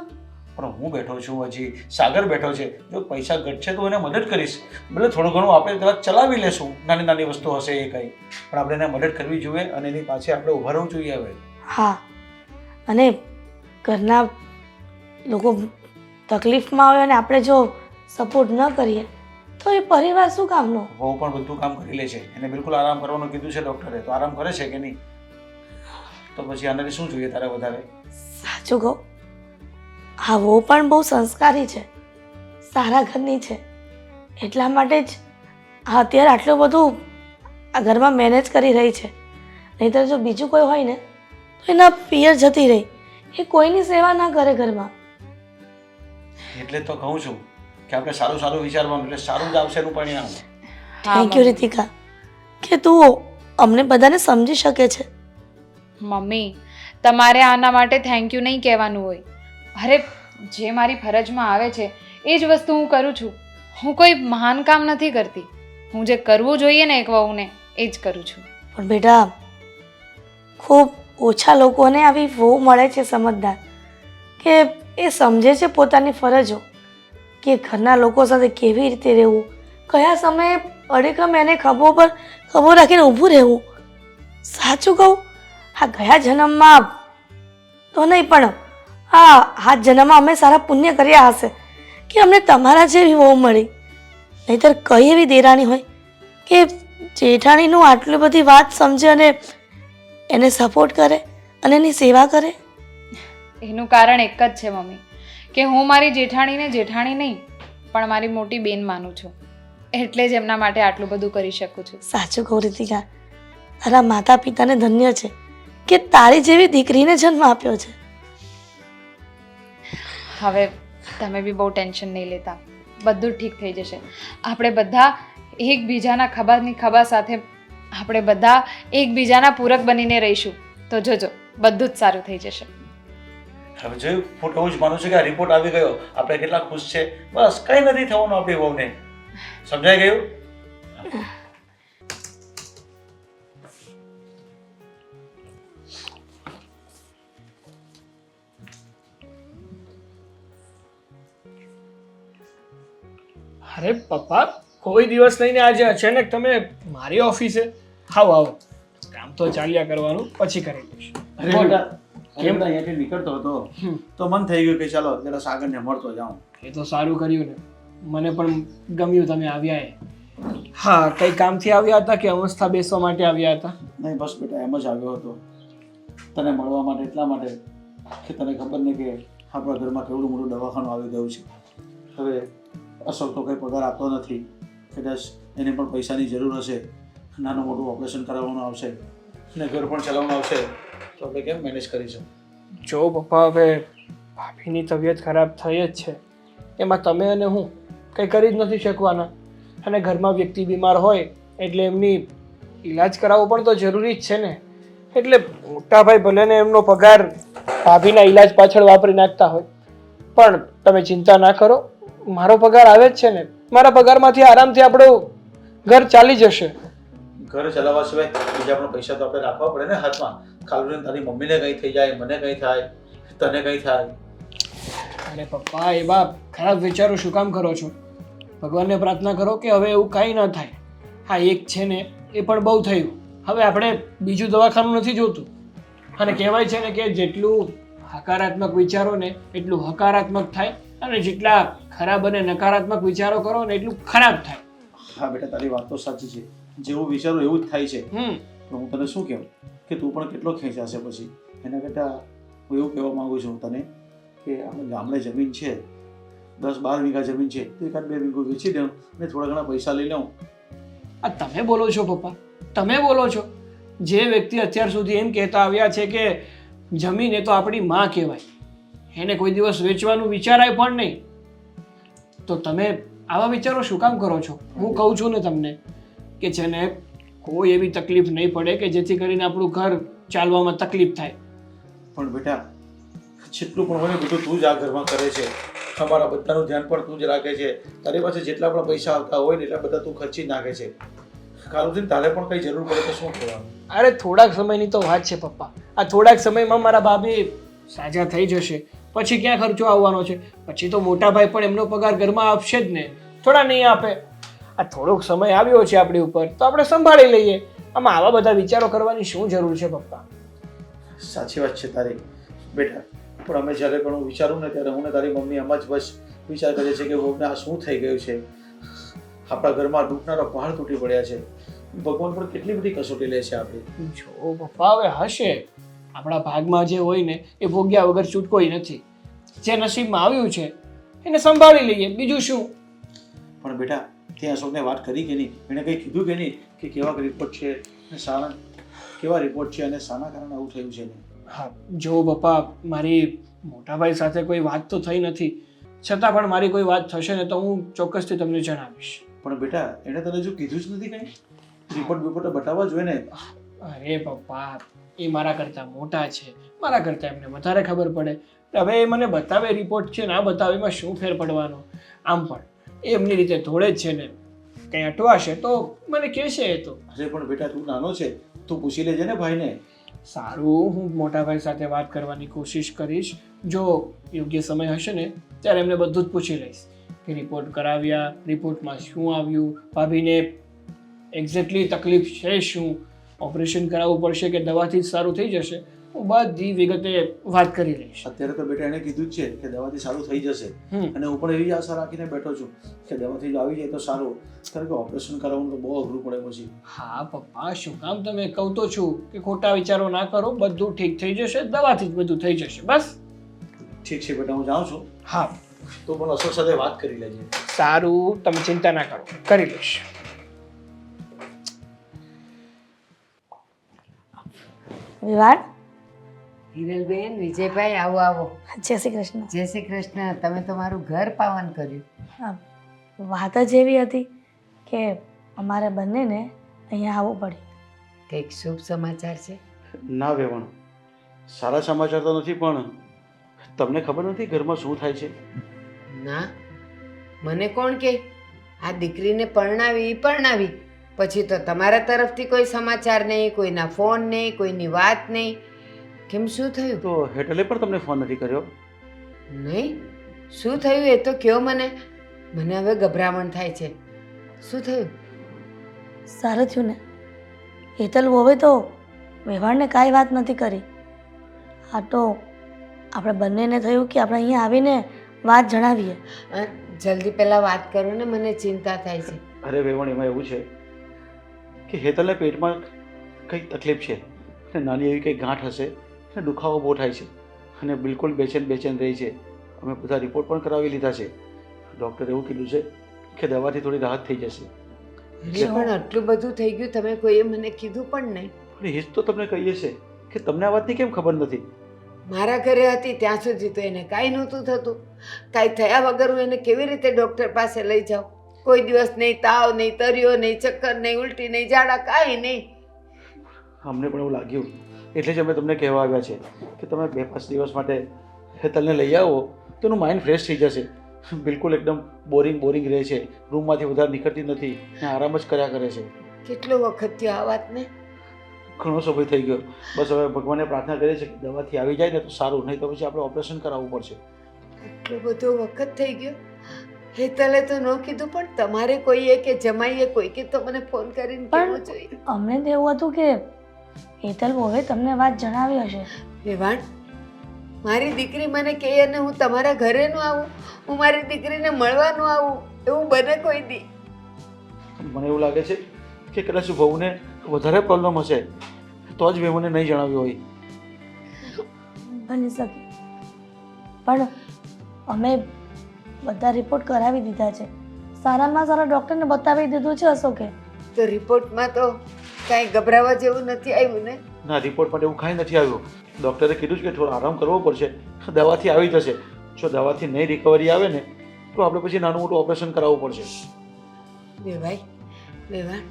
પણ હું બેઠો છું, હજી સાગર બેઠો છે. જો પૈસા ઘટશે તો એને મદદ કરીશ. ભલે થોડું ઘણું આપણે કદાચ ચલાવી લેશું, નાની નાની વસ્તુ હશે એ કંઈ, પણ આપણે એને મદદ કરવી જોઈએ અને એની પાછળ આપણે ઊભા રહેવું જોઈએ. હવે હા, અને ઘરના લોકો તકલીફમાં હોય અને આપણે જો સપોર્ટ ન કરીએ તો એ પરિવાર શું કામનો? વહુ પણ બધું કામ કરી લે છે. એને બિલકુલ આરામ કરવાનું કીધું છે ડૉક્ટરે, તો આરામ કરે છે કે નહીં? તો પછી આનાથી શું જોઈએ તારે વધારે? સાચું કહું, હા, વહુ પણ બહુ સંસ્કારી છે, સારા ઘરની છે. એટલા માટે જ અત્યારે આટલું બધું આ ઘરમાં મેનેજ કરી રહી છે. નહીંતર જો બીજું કોઈ હોય ને તો એના પિયર જતી રહી, એ કોઈની સેવા ના કરે ઘરમાં. એટલે તો કહું છું કે આપણે સારું સારું વિચારવાનું, એટલે સારું જ આવશે એનું પરિણામ. થેન્ક યુ રીતિકા કે તું અમને બધાને સમજી શકે છે. મમ્મી, તમારે આના માટે થેન્ક યુ નહીં કહેવાનું હોય. અરે, જે મારી ફરજમાં આવે છે એ જ વસ્તુ હું કરું છું. હું કોઈ મહાન કામ નથી કરતી. હું જે કરવું જોઈએ ને એક વહુને એ જ કરું છું. પણ બેટા, ખૂબ ઓછા લોકોને આવી વહુ મળે છે સમજદાર, કે એ સમજે છે પોતાની ફરજો, કે ઘરના લોકો સાથે કેવી રીતે રહેવું, કયા સમયે અડીખમ એને ખભો પર ખભો રાખીને ઊભું રહેવું. સાચું કહું, હા, ગયા જન્મમાં તો નહીં પણ આ જન્મમાં અમે સારા પુણ્ય કર્યા હશે કે અમને તમારા જેવી વહુ મળી. નહીંતર કઈ એવી દેરાણી હોય કે જેઠાણીનું આટલી બધી વાત સમજે અને એને સપોર્ટ કરે અને એની સેવા કરે? એનું કારણ એક જ છે મમ્મી, કે હું મારી જેઠાણીને જેઠાણી નહીં પણ મારી મોટી બેન માનું છું. એટલે જ એમના માટે આટલું બધું કરી શકું છું. સાચું કહું રીતિકા, તારા માતા પિતાને ધન્ય છે કે તારી જેવી દીકરીને જન્મ આપ્યો છે. હવે તમે બી બહુ ટેન્શન નહીં લેતા, બધું ઠીક થઈ જશે. આપણે બધા એકબીજાના ખભાની ખભા સાથે આપણે બધા એકબીજાના પૂરક બનીને રહીશું તો જોજો બધું જ સારું થઈ જશે. હવે જોયું, હું એવું જ માનું છું કે આ રિપોર્ટ આવી ગયો, આપણે કેટલા ખુશ છે. બસ કંઈ નથી થવાનું આપણી વહુને. સમજાઈ ગયું? અરે પપ્પા, કોઈ દિવસ નહીં ને આજે અચાનક તમે મારી ઓફિસે આવો આવો. કામ તો ચાલ્યા કરવાનું, પછી કરી લઈશ. અરે બોલ. બેટા કેમ? કેમ અહીંયાથી નીકળતો હતો હમ. તો મન થઈ ગયું કે ચાલો જરા સાગરને મળતો જાઉં. એ તો સારું કર્યું ને, મને પણ ગમ્યું તમે આવ્યા એ. હા, કઈ કામથી આવ્યા હતા કે અવસ્થા બેસવા માટે આવ્યા હતા? નહીં બસ બેટા એમ જ આવ્યો હતો તને મળવા માટે, એટલા માટે કે તને ખબર ને કે આપણા ઘરમાં કેવડું મોટું દવાખાનું આવી ગયું છે. હવે અસલ તો કંઈ પગાર આપતો નથી, કદાચ એને પણ પૈસાની જરૂર હશે, નાનું મોટું ઓપરેશન કરાવવાનું આવશે અને ઘર પણ ચલાવવાનું આવશે, તો આપણે કેમ મેનેજ કરીશું? જો પપ્પા, હવે ભાભીની તબિયત ખરાબ થઈ જ છે, એમાં તમે અને હું કંઈ કરી જ નથી શકવાના. અને ઘરમાં વ્યક્તિ બીમાર હોય એટલે એમની ઈલાજ કરાવવો પણ તો જરૂરી જ છે ને. એટલે મોટા ભાઈ ભલે ને એમનો પગાર ભાભીના ઈલાજ પાછળ વાપરી નાખતા હોય, પણ તમે ચિંતા ના કરો, મારો પગાર આવે જ છે ને. મારા પગારમાંથી આરામથી આપણું ઘર ચાલી જશે. ઘર ચલાવવા સિવાય બીજા પણ પૈસા તો આપણે રાખવા પડે ને હાથમાં. કાલ તારી મમ્મીને કંઈ થઈ જાય, મને કંઈ થાય, તને કંઈ થાય. અરે પપ્પા, એવા ખરાબ વિચારો શું કામ કરો છો? ભગવાનને પ્રાર્થના કરો કે હવે એવું કાંઈ ન થાય. હા, એક છે ને એ પણ બહુ થયું. હવે આપણે બીજું દવાખાનું નથી જોતું. અને કહેવાય છે ને કે જેટલું હકારાત્મક વિચારો ને એટલું હકારાત્મક થાય, અને જેટલા ખરાબ અને નકારાત્મક વિચારો કરો ને એટલું ખરાબ થાય. હા બેટા, તારી વાત તો સાચી છે. જેવું વિચારું એવું જ થાય છે. તો હું તને શું કહું કે તું પણ કેટલો ખેંચાશે પછી. એના કરતાં હું એવું કહેવા માગું છું તને કે આપણે ગામડે જમીન છે, 10-12 વીઘા જમીન છે, તો 1-2 વીઘો વેચી દઉં અને થોડા ઘણા પૈસા લઈ લઉં. આ તમે બોલો છો પપ્પા, તમે બોલો છો. જે વ્યક્તિ અત્યાર સુધી એમ કહેતા આવ્યા છે કે જમીન એ તો આપણી માં કહેવાય, એને કોઈ દિવસ વેચવાનું વિચારાય પણ નહીં, તો તમે આવા વિચારો શું કામ કરો છો? હું કહું છું ને તમને કે છે ને કોઈ એવી તકલીફ નહીં પડે કે જેથી કરીને આપણું ઘર ચાલવામાં તકલીફ થાય. પણ બેટા, જેટલું પણ હોય બધું તું જ આ ઘરમાં કરે છે. અમારા બધાનું ધ્યાન પણ તું જ રાખે છે. તારી પાસે જેટલા પણ પૈસા આવતા હોય ને એટલા બધા તું ખર્ચી જ નાખે છે. કાલ સુધી તારે પણ કંઈ જરૂર પડે તો શું કરવાનું? અરે થોડાક સમયની તો વાત છે પપ્પા. આ થોડાક સમયમાં મારા ભાભી સાજા થઈ જશે, પછી ક્યાં ખર્ચો આવવાનો છે? પછી તો મોટા ભાઈ પણ એમનો પગાર ઘરમાં આપશે જ ને, થોડા નહીં આપે. આ થોડોક સમય આવ્યો છે આપણી ઉપર, તો આપણે સંભાળી લઈએ. આમાં આવા બધા વિચારો કરવાની શું જરૂર છે પપ્પા? સાચી વાત છે તારી બેટા, પણ અમે જ્યારે પણ હું વિચારું ને ત્યારે હું ને તારી મમ્મી એમ જ બસ વિચાર કરીએ છીએ કે ભગવાન આ શું થઈ ગયું છે. આપણા ઘરમાં ડૂબનારા પહાડ તૂટી પડ્યા છે. ભગવાન પણ કેટલી બધી કસોટી લે છે આપણે. જો પપ્પા, હવે હશે, આપણા ભાગમાં જે હોય ને એ ભોગ્યા વગર છૂટકોય નથી. જે નસીબમાં આવ્યું છે એને સંભાળી લઈએ, બીજું શું. પણ બેટા, ત્યાં અશોકને વાત કરી કે નહીં? એણે કંઈ કીધું કે નહીં કે કેવા રિપોર્ટ છે અને સારા કેવા રિપોર્ટ છે અને શાના કારણે આવું થયું છે? હા, જો પપ્પા, મારી મોટાભાઈ સાથે કોઈ વાત તો થઈ નથી, છતાં પણ મારી કોઈ વાત થશે ને તો હું ચોક્કસથી તમને જણાવીશ. પણ બેટા, એણે તને જો કીધું જ નથી કંઈ? રિપોર્ટ બતાવવા જોઈએ ને. અરે પપ્પા, એ મારા કરતાં મોટા છે, મારા કરતાં એમને વધારે ખબર પડે. હવે એ મને બતાવે રિપોર્ટ છે ના બતાવે, એમાં શું ફેર પડવાનો? આમ પણ એમની રીતે થોડે જ છે ને, કંઈ અટવાશે તો મને કહેશે એ તો. અરે પણ બેટા, તું નાનો છે, તું પૂછી લેજે ને ભાઈને. સારું, હું મોટા ભાઈ સાથે વાત કરવાની કોશિશ કરીશ. જો યોગ્ય સમય હશે ને ત્યારે એમને બધું જ પૂછી લઈશ કે રિપોર્ટ કરાવ્યા, રિપોર્ટમાં શું આવ્યું, ભાભીને એક્ઝેક્ટલી તકલીફ છે શું, ઓપરેશન કરાવવું પડશે કે દવાથી જ સારું થઈ જશે, હું બધી વિગતે વાત કરી લઈશ. અત્યારે તો બેટા એણે કીધું જ છે કે દવાથી સારું થઈ જશે, અને હું પણ એવી આશા રાખીને બેઠો છું કે દવાથી જો આવી જાય તો સારું, કારણ કે ઓપરેશન કરાવવાનું તો બહુ અઘરું પડે પછી. હા પપ્પા, શું કામ તમે કહું તો છું કે ખોટા વિચારો ના કરો, બધું ઠીક થઈ જશે, દવાથી જ બધું થઈ જશે. બસ ઠીક છે બેટા, હું જાઉં છું. હા, તો પણ અશોક સાથે વાત કરી લેજે. સારું, તમે ચિંતા ના કરો, કરી લઈશ. વિવાડ, હિરલબેન, વિજયભાઈ, આવો આવો. જય શ્રી કૃષ્ણ. જય શ્રી કૃષ્ણ. તમે તો મારું ઘર પાવન કર્યું. હા, વાત જ એવી હતી કે અમારે બંનેને અહીંયા આવવું પડ્યું. કંઈક શુભ સમાચાર છે? ના વેવણ, સારા સમાચાર તો નથી, પણ તમને ખબર નથી ઘરમાં શું થાય છે? ના, મને કોણ કે આ દીકરીને પરણાવી પછી તો તમારા તરફથી કોઈ સમાચાર નહીં, કોઈના ફોન નહીં, કોઈની વાત નહીં. કેમ, શું થયું? તો હેટલે પણ તમને ફોન નથી કર્યો? નહીં, શું થયું એ તો કહો મને. મને હવે ગભરામણ થાય છે. શું થયું? સારું થયું ને, હેતલ વોવે તો વ્યવહારને કાંઈ વાત નથી કરી. આ તો આપણે બંનેને થયું કે આપણે અહીંયા આવીને વાત જણાવીએ. જલ્દી પહેલાં વાત કરો ને, મને ચિંતા થાય છે. અરે વેવણ, એમાં એવું છે કે હેતલને પેટમાં કંઈક તકલીફ છે અને નાની એવી કંઈક ગાંઠ હશે અને દુખાવો બહુ થાય છે અને બિલકુલ બેચેન રહી છે. અમે બધા રિપોર્ટ પણ કરાવી લીધા છે. ડૉક્ટરે એવું કીધું છે કે દવાથી થોડી રાહત થઈ જશે. એટલે પણ આટલું બધું થઈ ગયું, તમે કોઈએ મને કીધું પણ નહીં. પણ એ જ તો તમને કહીએ છે કે તમને આ વાતની કેમ ખબર નથી? મારા ઘરે હતી ત્યાં સુધી તો એને કાંઈ નહોતું થતું. કાંઈ થયા વગર હું એને કેવી રીતે ડૉક્ટર પાસે લઈ જાઉં? કોઈ દિવસ નહીં તાવ, નહીં તરિયો, નહીં ચક્કર, નહીં ઉલટી, નહીં ઝાડા, કાંઈ નહીં. અમને પણ એવું લાગ્યું એટલે જ અમે તમને કહેવા આવ્યા છે કે તમે 2-5 દિવસ માટે હેતલને લઈ આવો તો એનું માઇન્ડ ફ્રેશ થઈ જશે. બિલકુલ એકદમ બોરિંગ રહે છે, રૂમમાંથી વધારે નીકળતી નથી ને આરામ જ કર્યા કરે છે. કેટલો વખત થયો આ વાતને? ઘણો સમય થઈ ગયો. બસ હવે ભગવાનને પ્રાર્થના કરીએ છીએ કે દવાથી આવી જાય ને તો સારું, નહીં તો પછી આપણે ઓપરેશન કરાવવું પડશે. આટલો બધો વખત થઈ ગયો. હેતલે તો ન કીધું, પણ તમારે કોઈએ કે જમાઈએ કોઈકે તો મને ફોન કરીને કહેવું જોઈએ. અમને તો એવું હતું કે હેતલ વોવે તમને વાત જણાવી હશે. વેવાણ, મારી દીકરી મને કહે અને હું તમારા ઘરે ન આવું, હું મારી દીકરીને મળવા ન આવું, એવું બને કોઈ દી? મને એવું લાગે છે કે કદાચ વહુને વધારે પ્રોબ્લેમ હશે તો જ મેં મને નહીં જણાવ્યું હોય. બની શકે, પણ અમે બધા રિપોર્ટ કરાવી દીધા છે. સારામાં સારા ડૉક્ટરને બતાવી દીધું છે અશોકે. તો રિપોર્ટમાં તો કાંઈ ગભરાવા જેવું નથી આવ્યું ને? ના, રિપોર્ટ માટે એવું કાંઈ નથી આવ્યું. ડૉક્ટરે કીધું છે કે થોડો આરામ કરવો પડશે, દવાથી આવી જશે. જો દવાથી નહીં રિકવરી આવે ને તો આપણે પછી નાનું મોટું ઓપરેશન કરાવવું પડશે. વેવાણ,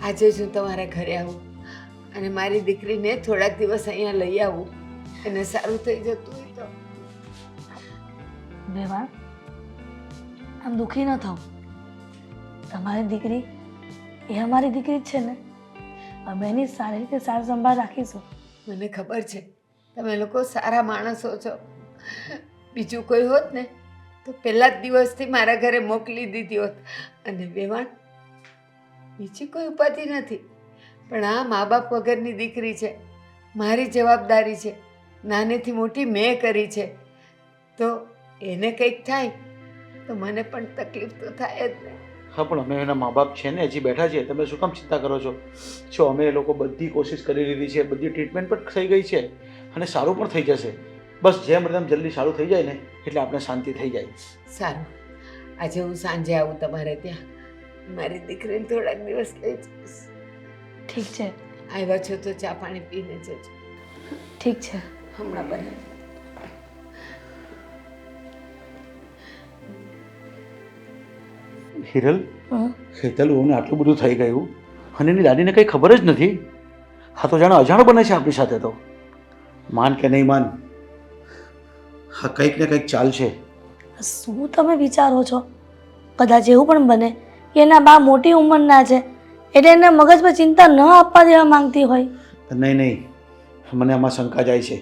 આજે જ હું તમારા ઘરે આવું અને મારી દીકરીને થોડાક દિવસ અહીંયા લઈ આવું, એને સારું થઈ જતું હોય તો. વેવાણ, આમ દુઃખી ન થાવ. તમારી દીકરી એ અમારી દીકરી જ છે ને. અમે એની સારી રીતે સાર સંભાળ રાખીશું. મને ખબર છે તમે લોકો સારા માણસો છો. બીજું કોઈ હોત ને તો પહેલા જ દિવસથી મારા ઘરે મોકલી દીધી હોત. અને વેવાણ, બીજી કોઈ ઉપાધિ નથી, પણ આ મા બાપ વગરની દીકરી છે, મારી જવાબદારી છે, નાનેથી મોટી મેં કરી છે, તો એને કંઈક થાય તો મને પણ તકલીફ તો થાય જ ને. હા, પણ અમે એના મા બાપ છે ને, હજી બેઠા છીએ. તમે શું કામ ચિંતા કરો છો? જો અમે એ લોકો બધી કોશિશ કરી લીધી છે, બધી ટ્રીટમેન્ટ પણ થઈ ગઈ છે અને સારું પણ થઈ જશે. બસ જેમ એકદમ જલ્દી સારું થઈ જાય ને એટલે આપણે શાંતિ થઈ જાય. સારું, આજે હું સાંજે આવું તમારે ત્યાં, મારી દીકરીને થોડાક દિવસ લઈ જઈશ. ઠીક છે, આવ્યા છો તો ચા પાણી પીને જજો. ઠીક છે. હમણાં બને. હિરલ, હમ. હેતલ વહુને આટલું બધું થઈ ગયું અને એની દાદીને કંઈ ખબર જ નથી. હા, તો જાણે અજાણો બને છે આપણી સાથે. તો માન કે નહીં માન, હા કંઈક ને કંઈક ચાલ છે. શું તમે વિચારો છો? કદાચ એવું પણ બને કે એના બા મોટી ઉંમરના છે એટલે એને મગજમાં ચિંતા ન આપવા દેવા માંગતી હોય. નહીં, મને આમાં શંકા જાય છે.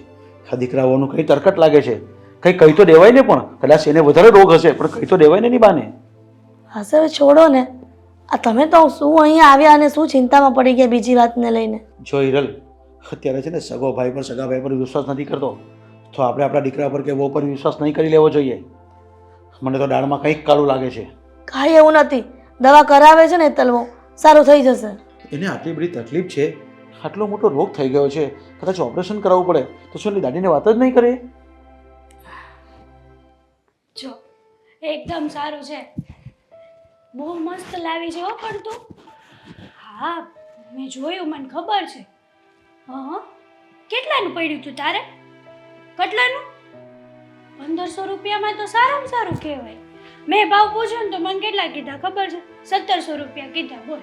આ દીકરાઓનું કંઈ તરકટ લાગે છે. કંઈ કહી તો દેવાય ને, પણ કદાચ એને વધારે રોગ હશે પણ કહી તો દેવાય ને એની બાને. હા સર, છોડો ને. આ તમે તો શું અહીંયા આવ્યા અને શું ચિંતામાં પડી ગયા બીજી વાતને લઈને? જો હિરલ, અત્યારે છે ને સગા ભાઈ પર વિશ્વાસ નથી કરતો, તો આપણે આપણા દીકરા પર કે વહુ પર વિશ્વાસ નહીં કરી લેવો જોઈએ. મને તો દાળમાં કંઈક કાળું લાગે છે. કાંઈ એવું નથી, દવા કરાવે છે ને તલવો, સારું થઈ જશે. એને આટલી બધી તકલીફ છે, આટલો મોટો રોગ થઈ ગયો છે, કદાચ ઓપરેશન કરાવવું પડે તો શું એની દાદીને વાત જ નહીં કરે? જો એકદમ સારું છે, બહુ મસ્ત લાવી છે હો. પણ તું, હા મેં જોયું, મને ખબર છે. હા, કેટલાનું પડ્યું તું તારે? કેટલાનું? 1500 રૂપિયામાં તો સારામાં સારું કહેવાય. મેં ભાવ પૂછ્યો ને તો મને કેટલા કીધા ખબર છે? 1700 રૂપિયા કીધા. બોલ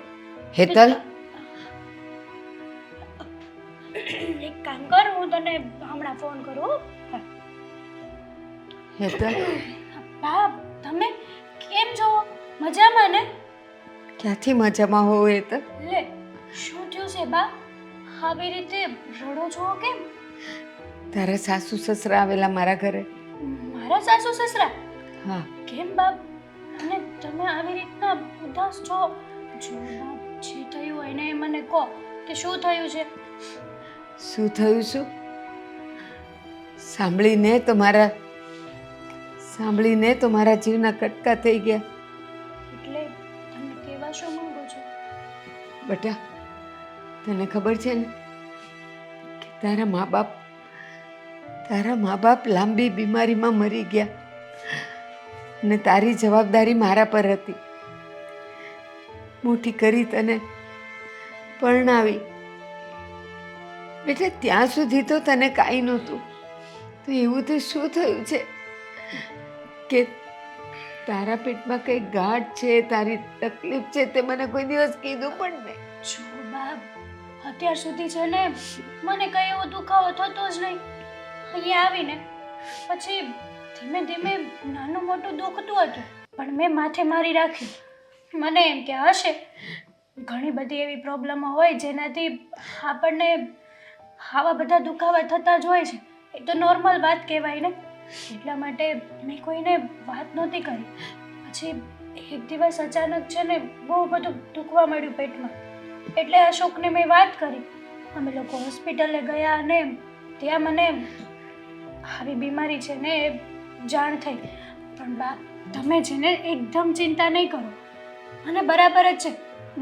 હેતલ, એક કામ કર, હું તને હમણાં ફોન કરું હો. હા. હેતલ, બા, તમે કેમ છો? મજામાં ને? ક્યાંથી મજામાં હોવ હેતલ? લે, શું થયું છે બા? આવી રીતે રડો છો કેમ? તારા સાસુ સસરા આવેલા મારા ઘરે. મારા સાસુ સસરા? હા. કેમ બા? અને તમે આવી રીતના ઉદાસ છો. જો બા, જે થયું હોય ને એ મને કહો કે શું થયું છે. શું થયું શું? સાંભળીને તો મારા જીવના કટકા થઈ ગયા. એટલે તમે કહેવા શું માંગો છો? બેટા, તને ખબર છે ને કે તારા મા બાપ લાંબી બીમારીમાં મરી ગયા અને તારી જવાબદારી મારા પર હતી. મોટી કરી તને પરણાવી. બેટા, ત્યાં સુધી તો તને કાંઈ નહોતું, તો એવું તો શું થયું છે કે તારા પેટમાં કંઈ ગાંઠ છે, તારી તકલીફ છે, તે મને કોઈ દિવસ કીધું પણ નહીં. જો બા, અત્યાર સુધી છે ને મને કઈ એવો દુખાવો થતો જ નહીં. અહીંયા આવીને પછી ધીમે ધીમે નાનું મોટું દુખતું હતું, પણ મેં માથે મારી રાખ્યું. મને એમ કે હશે ઘણી બધી એવી પ્રોબ્લેમો હોય જેનાથી આપણને આવા બધા દુખાવા થતા જ હોય છે. એ તો નોર્મલ વાત કહેવાય ને. એટલા માટે મેં કોઈને વાત નહોતી કરી. પછી એક દિવસ અચાનક છે ને બહુ બધું દુખવા મળ્યું પેટમાં, એટલે અશોકને મેં વાત કરી. અમે લોકો હોસ્પિટલે ગયા અને ત્યાં મને આવી બીમારી છે ને એ જાણ થઈ. પણ બા, તમે છે ને એકદમ ચિંતા નહીં કરો, અને બરાબર જ છે,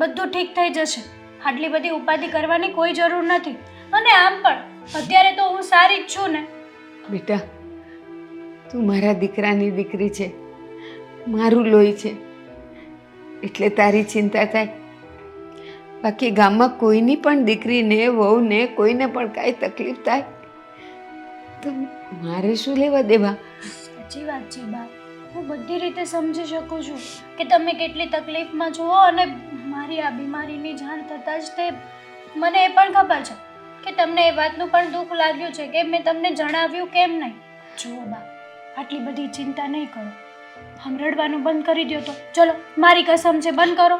બધું ઠીક થઈ જશે. આટલી બધી ઉપાધિ કરવાની કોઈ જરૂર નથી. અને આમ પણ અત્યારે તો હું સારી જ છું ને. બેટા, તું મારા દીકરાની દીકરી છે, મારું લોહી છે, એટલે તારી ચિંતા થાય. બાકી ગામમાં કોઈની પણ દીકરીને, વહુને, કોઈને પણ કાંઈ તકલીફ થાય તો મારે શું લેવા દેવા? સાચી વાત છે બા, હું બધી રીતે સમજી શકું છું કે તમે કેટલી તકલીફમાં છો. અને મારી આ બીમારીની જાણ થતાં જ તે મને એ પણ ખબર છે કે તમને એ વાતનું પણ દુઃખ લાગ્યું છે કે મેં તમને જણાવ્યું કેમ નહીં. જુઓ બા, આટલી બધી ચિંતા નહીં કરો. આમ રડવાનું બંધ કરી દો. તો ચલો, મારી કસમ છે, બંધ કરો.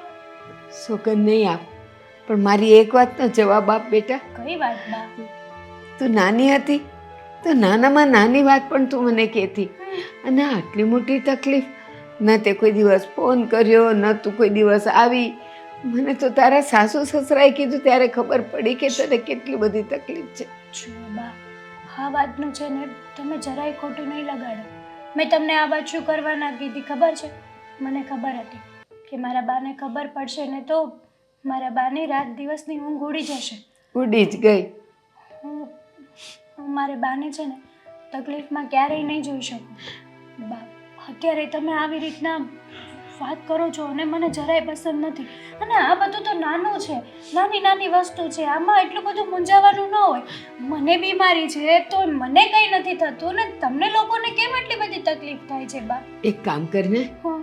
સોગંદ નહીં આપ, પણ મારી એક વાતનો જવાબ આપ બેટા. કઈ વાત બા? તું નાની હતી તો નાનામાં નાની વાત પણ તું મને કહેતી, અને આટલી મોટી તકલીફ ન તે કોઈ દિવસ ફોન કર્યો, ન તું કોઈ દિવસ આવી. મને તો તારા સાસુ સસરાએ કીધું ત્યારે ખબર પડી કે તને કેટલી બધી તકલીફ છે. જુઓ બા, આ વાતનું છે ને તમે જરાય ખોટું નહીં લગાડો. મેં તમને આ વાત શું કરવા ના કીધી ખબર છે? મને ખબર હતી કે મારા બાને ખબર પડશે ને તો મારા બાની રાત દિવસની ઊંઘ ઉડી જશે. ઉડી જ ગઈ. હું મારે બાને છે ને તકલીફમાં ક્યારેય નહીં જોઈ શકું. બા, અત્યારે તમે આવી રીતના વાત કરો છો અને મને જરાય પસંદ નથી. અને આ બધું તો નાનું છે, નાની નાની વસ્તુ છે, આમાં એટલું બધું મૂંઝાવાનું ન હોય. મને બીમારી છે તો મને કંઈ નથી થતું, ને તમને લોકોને કેમ એટલી બધી તકલીફ થાય છે બા? એક કામ કરને, હા,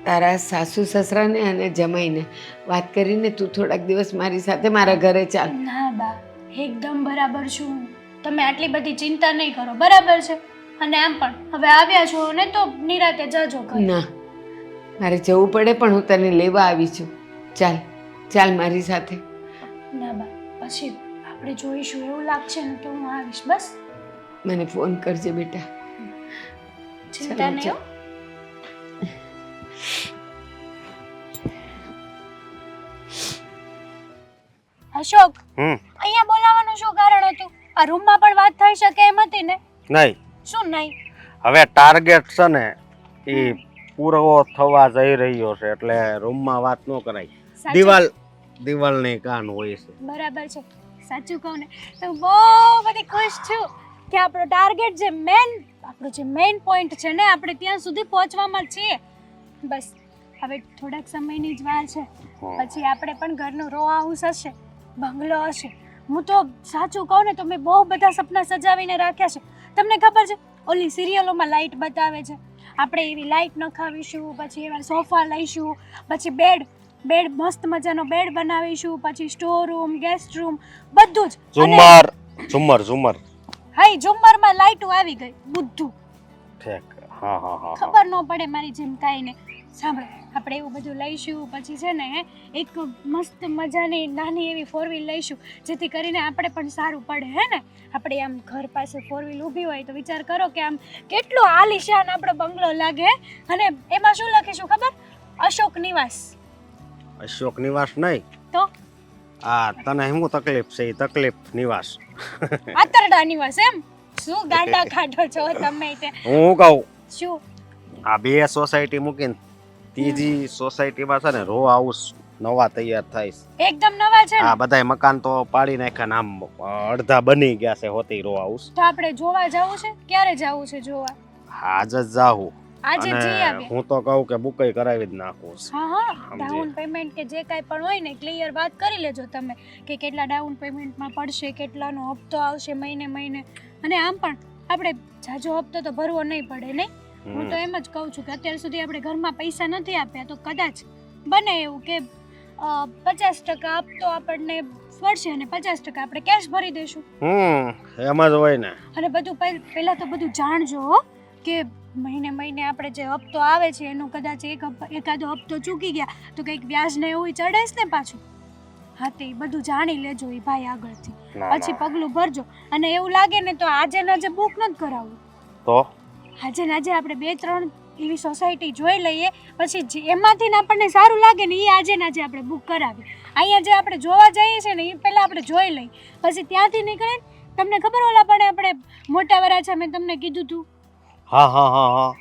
તારા સાસુ સસરાને અને જમાઈને વાત કરીને તું થોડાક દિવસ મારી સાથે મારા ઘરે ચાલ. ના બા, એકદમ બરાબર છું. તમે આટલી બધી ચિંતા નહીં કરો, બરાબર છે. અને આમ પણ હવે આવ્યા છો ને તો નિરાતે જજો ઘરે. ના, મારે જવું પડે પણ હું તને લેવા આવી છું. ચાલ ચાલ મારી સાથે. ના બા, પછી આપણે જોઈશું. એવું લાગશે ને તો હું આવીશ. બસ મને ફોન કરજે બેટા. ચિંતા ચાલો, નહીં હો. અશોક, અહીંયા બોલાવવાનું શું કારણ હતું? આ રૂમમાં પણ વાત થઈ શકે એમ હતી ને? નહીં, શું નહીં? હવે ટાર્ગેટ છે ને એ પૂરો થવા જઈ રહ્યો છે, એટલે રૂમમાં વાત ન કરાય. સાચું? દિવાલની કાન હોય છે. બરાબર છે. સાચું કહું ને તો બહુ બધી ખુશ છું કે આપણો ટાર્ગેટ જે મેઇન પોઈન્ટ છે ને, આપણે ત્યાં સુધી પહોંચવામાં છીએ. બસ હવે થોડાક સમયની જ વાર છે, પછી આપણે પણ ઘરનો રો હાઉસ હશે, બંગલો હશે. હું તો સાચું કહું ને તો મેં બહુ બધા સપના સજાવીને રાખ્યા છે. તમને ખબર છે, ઓલી સિરિયલોમાં લાઇટ બતાવે છે, આપણે એવી લાઇટ નખાવીશું, પછી એવા સોફા લઈશું, પછી બેડ મસ્ત મજાનો બેડ બનાવીશું, પછી સ્ટોર રૂમ, ગેસ્ટ રૂમ, બધું જ. ઝુમર હાઈ, ઝુમ્મરમાં લાઇટો આવી ગઈ. બુદ્ધુ ઠીક. હા. ખબર ન પડે મારી જેમ કાંઈ ને. સાંભળો, આપણે એવું બધું લઈશું, પછી છે ને એક મસ્ત મજાની નાની એવી 4 વ્હીલ લઈશું, જેથી કરીને આપણે પણ સારું પડે, હે ને? આપણે આમ ઘર પાસે 4 વ્હીલ ઊભી હોય તો વિચાર કરો કે આમ કેટલો આલીશાન આપણો બંગલો લાગે. અને એમાં શું લખીશું ખબર? અશોક નિવાસ. અશોક નિવાસ નહીં, તો તને શું તકલીફ છે? એ તકલીફ નિવાસ. આતરડા નિવાસ. એમ શું ગાંડા કાઢો છો તમે? તે હું કહું, શું આ 2 સોસાયટી મૂકીને ત્રીજી સોસાયટીમાં છે ને રો હાઉસ નવા તૈયાર થાય છે. એકદમ નવા છે ને? આ બધાય મકાન તો પાડી નાખ્યા ને આમ અડધા બની ગયા છે હોતી રો હાઉસ. તો આપણે જોવા જવું છે? ક્યારે જવું છે જોવા? આજ જ જાહું. આજે જઈ અને આવીએ. હું તો કહું કે બુકઈ કરાવી જ નાખું છે. હા, ડાઉન પેમેન્ટ કે જે કાંઈ પણ હોય ને ક્લિયર વાત કરી લેજો તમે કે કેટલા ડાઉન પેમેન્ટમાં પડશે, કેટલાનો હપ્તો આવશે મહિને. અને આમ પણ આપણે જાજો હપ્તો તો ભરવો નહીં પડે, નહીં? હું તો એમ જ કહું છું કે અત્યાર સુધી આપણે ઘરમાં પૈસા નથી આપ્યા, તો કદાચ બને એવું કે 50% હપ્તો આપણને પડશે અને 50% આપણે કેશ ભરી દઈશું. એમ જ હોય ને. અને બધું પહેલા તો બધું જાણજો હો, કે મહિને આપણે જે હપ્તો આવે છે એનો કદાચ એકાદો હપ્તો ચૂકી ગયા તો કંઈક વ્યાજ ને એવું ચડેશ ને પાછું. હા, તે બધું જાણી લેજો એ ભાઈ આગળથી, પછી પગલું ભરજો. અને એવું લાગે ને તો આજે ને આજે બુક નથી કરાવવું, તો આજે ને આજે આપણે 2-3 એવી સોસાયટી જોઈ લઈએ, પછી એમાંથી ને આપણને સારું લાગે ને એ આજે ને આજે આપણે બુક કરાવીએ. અહીંયા જે આપણે જોવા જઈએ છીએ ને એ પહેલાં આપણે જોઈ લઈએ, પછી ત્યાંથી નીકળે. તમને ખબર ઓલા પણ આપણે મોટા વરાછા મેં તમને કીધું હતું? હા.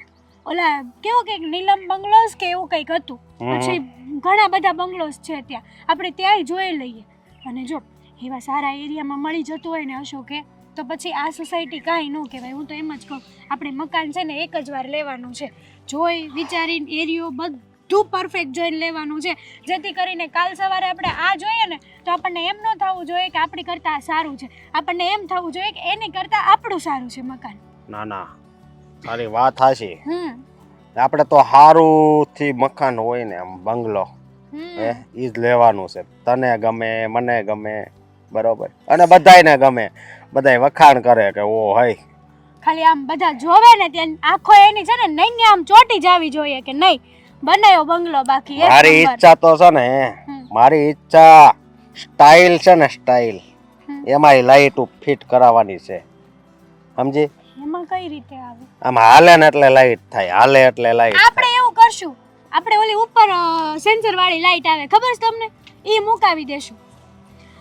ઓલા કેવું કંઈક નીલમ બંગલોઝ કે એવું કંઈક હતું. પછી ઘણા બધા બંગલોઝ છે ત્યાં, આપણે ત્યાંય જોઈ લઈએ. અને જો એવા સારા એરિયામાં મળી જતું હોય ને અશોકે, તો પછી આ સોસાયટી કાંઈ ન કહેવાય. હું તો એમ જ કહું, આપણે મકાન છે ને એક જ વાર લેવાનું છે, જોઈ વિચારીને એરિયો બધું પરફેક્ટ જોઈને લેવાનું છે, જેથી કરીને કાલ સવારે આપણે આ જોઈએ ને તો આપણને એમ ન થવું જોઈએ કે આપણી કરતાં આ સારું છે, આપણને એમ થવું જોઈએ કે એની કરતાં આપણું સારું છે મકાન. ના, તારી વાત હાચી. આપણે તો હારું થી મકાન હોય ને આમ બંગલો, ઈ જ લેવાનું છે. તને ગમે, મને ગમે, બરોબર, અને બધાયને ગમે. બધાય વખાણ કરે કે ઓ હઈ. ખાલી આમ બધા જોવે ને ત્યાં આખો એની છે ને નહીં આમ ચોટી જાવી જોઈએ કે નહીં બનાવ્યો બંગલો. બાકી મારી ઈચ્છા તો છે ને, મારી ઈચ્છા સ્ટાઇલ છે ને, સ્ટાઇલ એમાં લાઈટ ફિટ કરાવવાની છે, સમજી? એમાં કઈ રીતે આવે? આમ હાલે ને એટલે લાઈટ થાય, હાલે એટલે લાઈટ. આપણે એવું કરશું, આપણે ઓલી ઉપર સેન્સર વાળી લાઈટ આવે ખબર છે તમને, એ મુકાવી દેશું.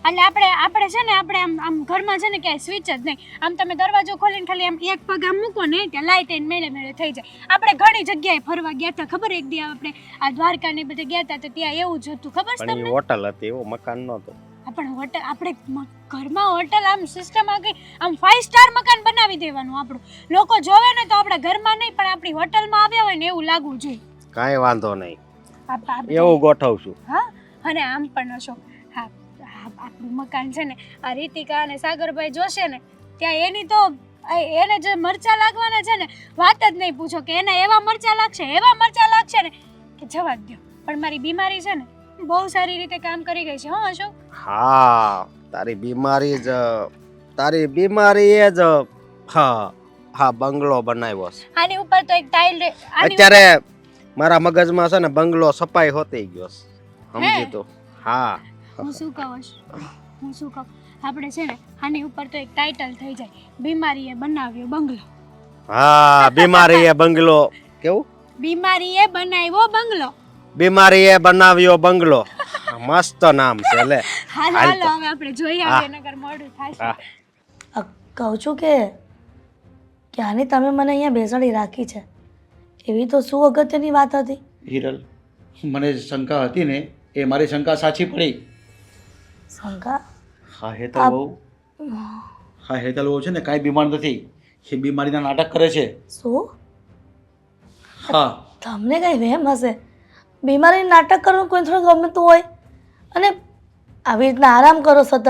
એટલે આપણે છે ને આપણે આમ ઘરમાં છે ને ક્યાંય સ્વિચ જ નહીં, આમ તમે દરવાજો ખોલીને ખાલી આમ એક પગ આમ મૂકો ને ત્યાં લાઈટ એને મેળે થઈ જાય. આપણે ઘણી જગ્યાએ ફરવા ગયા હતા ખબર, એક દી આપણે આ દ્વારકા ને બધે ગયા હતા તો ત્યાં એવું જ હતું ખબર છે પણ તમને? એ હોટલ હતી, એવું મકાન નહોતું. પણ હોટલ આપણે ઘરમાં હોટલ આમ સિસ્ટમ આ ગઈ, આમ 5 સ્ટાર મકાન બનાવી દેવાનું આપણું. લોકો જોવે ને તો આપણા ઘરમાં નહીં પણ આપણી હોટલમાં આવ્યા હોય ને એવું લાગવું જોઈએ. કાંઈ વાંધો નહીં, આપણે એવું ગોઠવશું. હા, અને આમ પણ અશોક, હા, આપણું મકાન છે ને આ રીતિકા અને સાગરભાઈ જોશે ને ત્યાં એની તો એને જે મરચા લાગવાના છે ને વાત જ નહીં પૂછો, કે એના એવા મરચા લાગશે ને કે જવા જ દો. પણ મારી બીમારી છે ને બહુ સારી રીતે કામ કરી ગઈ છે. હા અશોક? હા, તારી બીમારી એ જ હા બંગલો બનાવ્યો છે. આની ઉપર તો એક ટાઇલ અત્યારે મારા મગજમાં છે ને બંગલો સપાઈ હોતી ગયો છે, સમજી તો? હા, હું શું કહું આપણે છે ને આની ઉપર તો એક ટાઇટલ થઈ જાય, બીમારીએ બનાવ્યો બંગલો. હા, બીમારીએ બંગલો. કેવું? બીમારીએ બનાવ્યો બંગલો. બીમારીએ બનાવ્યો બંગલો. મસ્ત નામ છે લે. હાલો હવે આપણે જોઈ આવીએ નગર મોડું થશે. કહું છું કે ક્યાંની તમે મને અહીંયા બેસાડી રાખી છે, એવી તો શું અગત્યની વાત હતી? હિરલ, મને શંકા હતી ને એ મારી શંકા સાચી પડી. શંકા? હા હેતલ બહુ છે ને કાંઈ બીમાર નથી, એ બીમારીના નાટક કરે છે. શું? હા, તમને કંઈ વહેમ હશે? બીમારી નાટક કરવું કોઈ થોડું ગમતું હોય, અને આવી રીતના આરામ કરો સતત,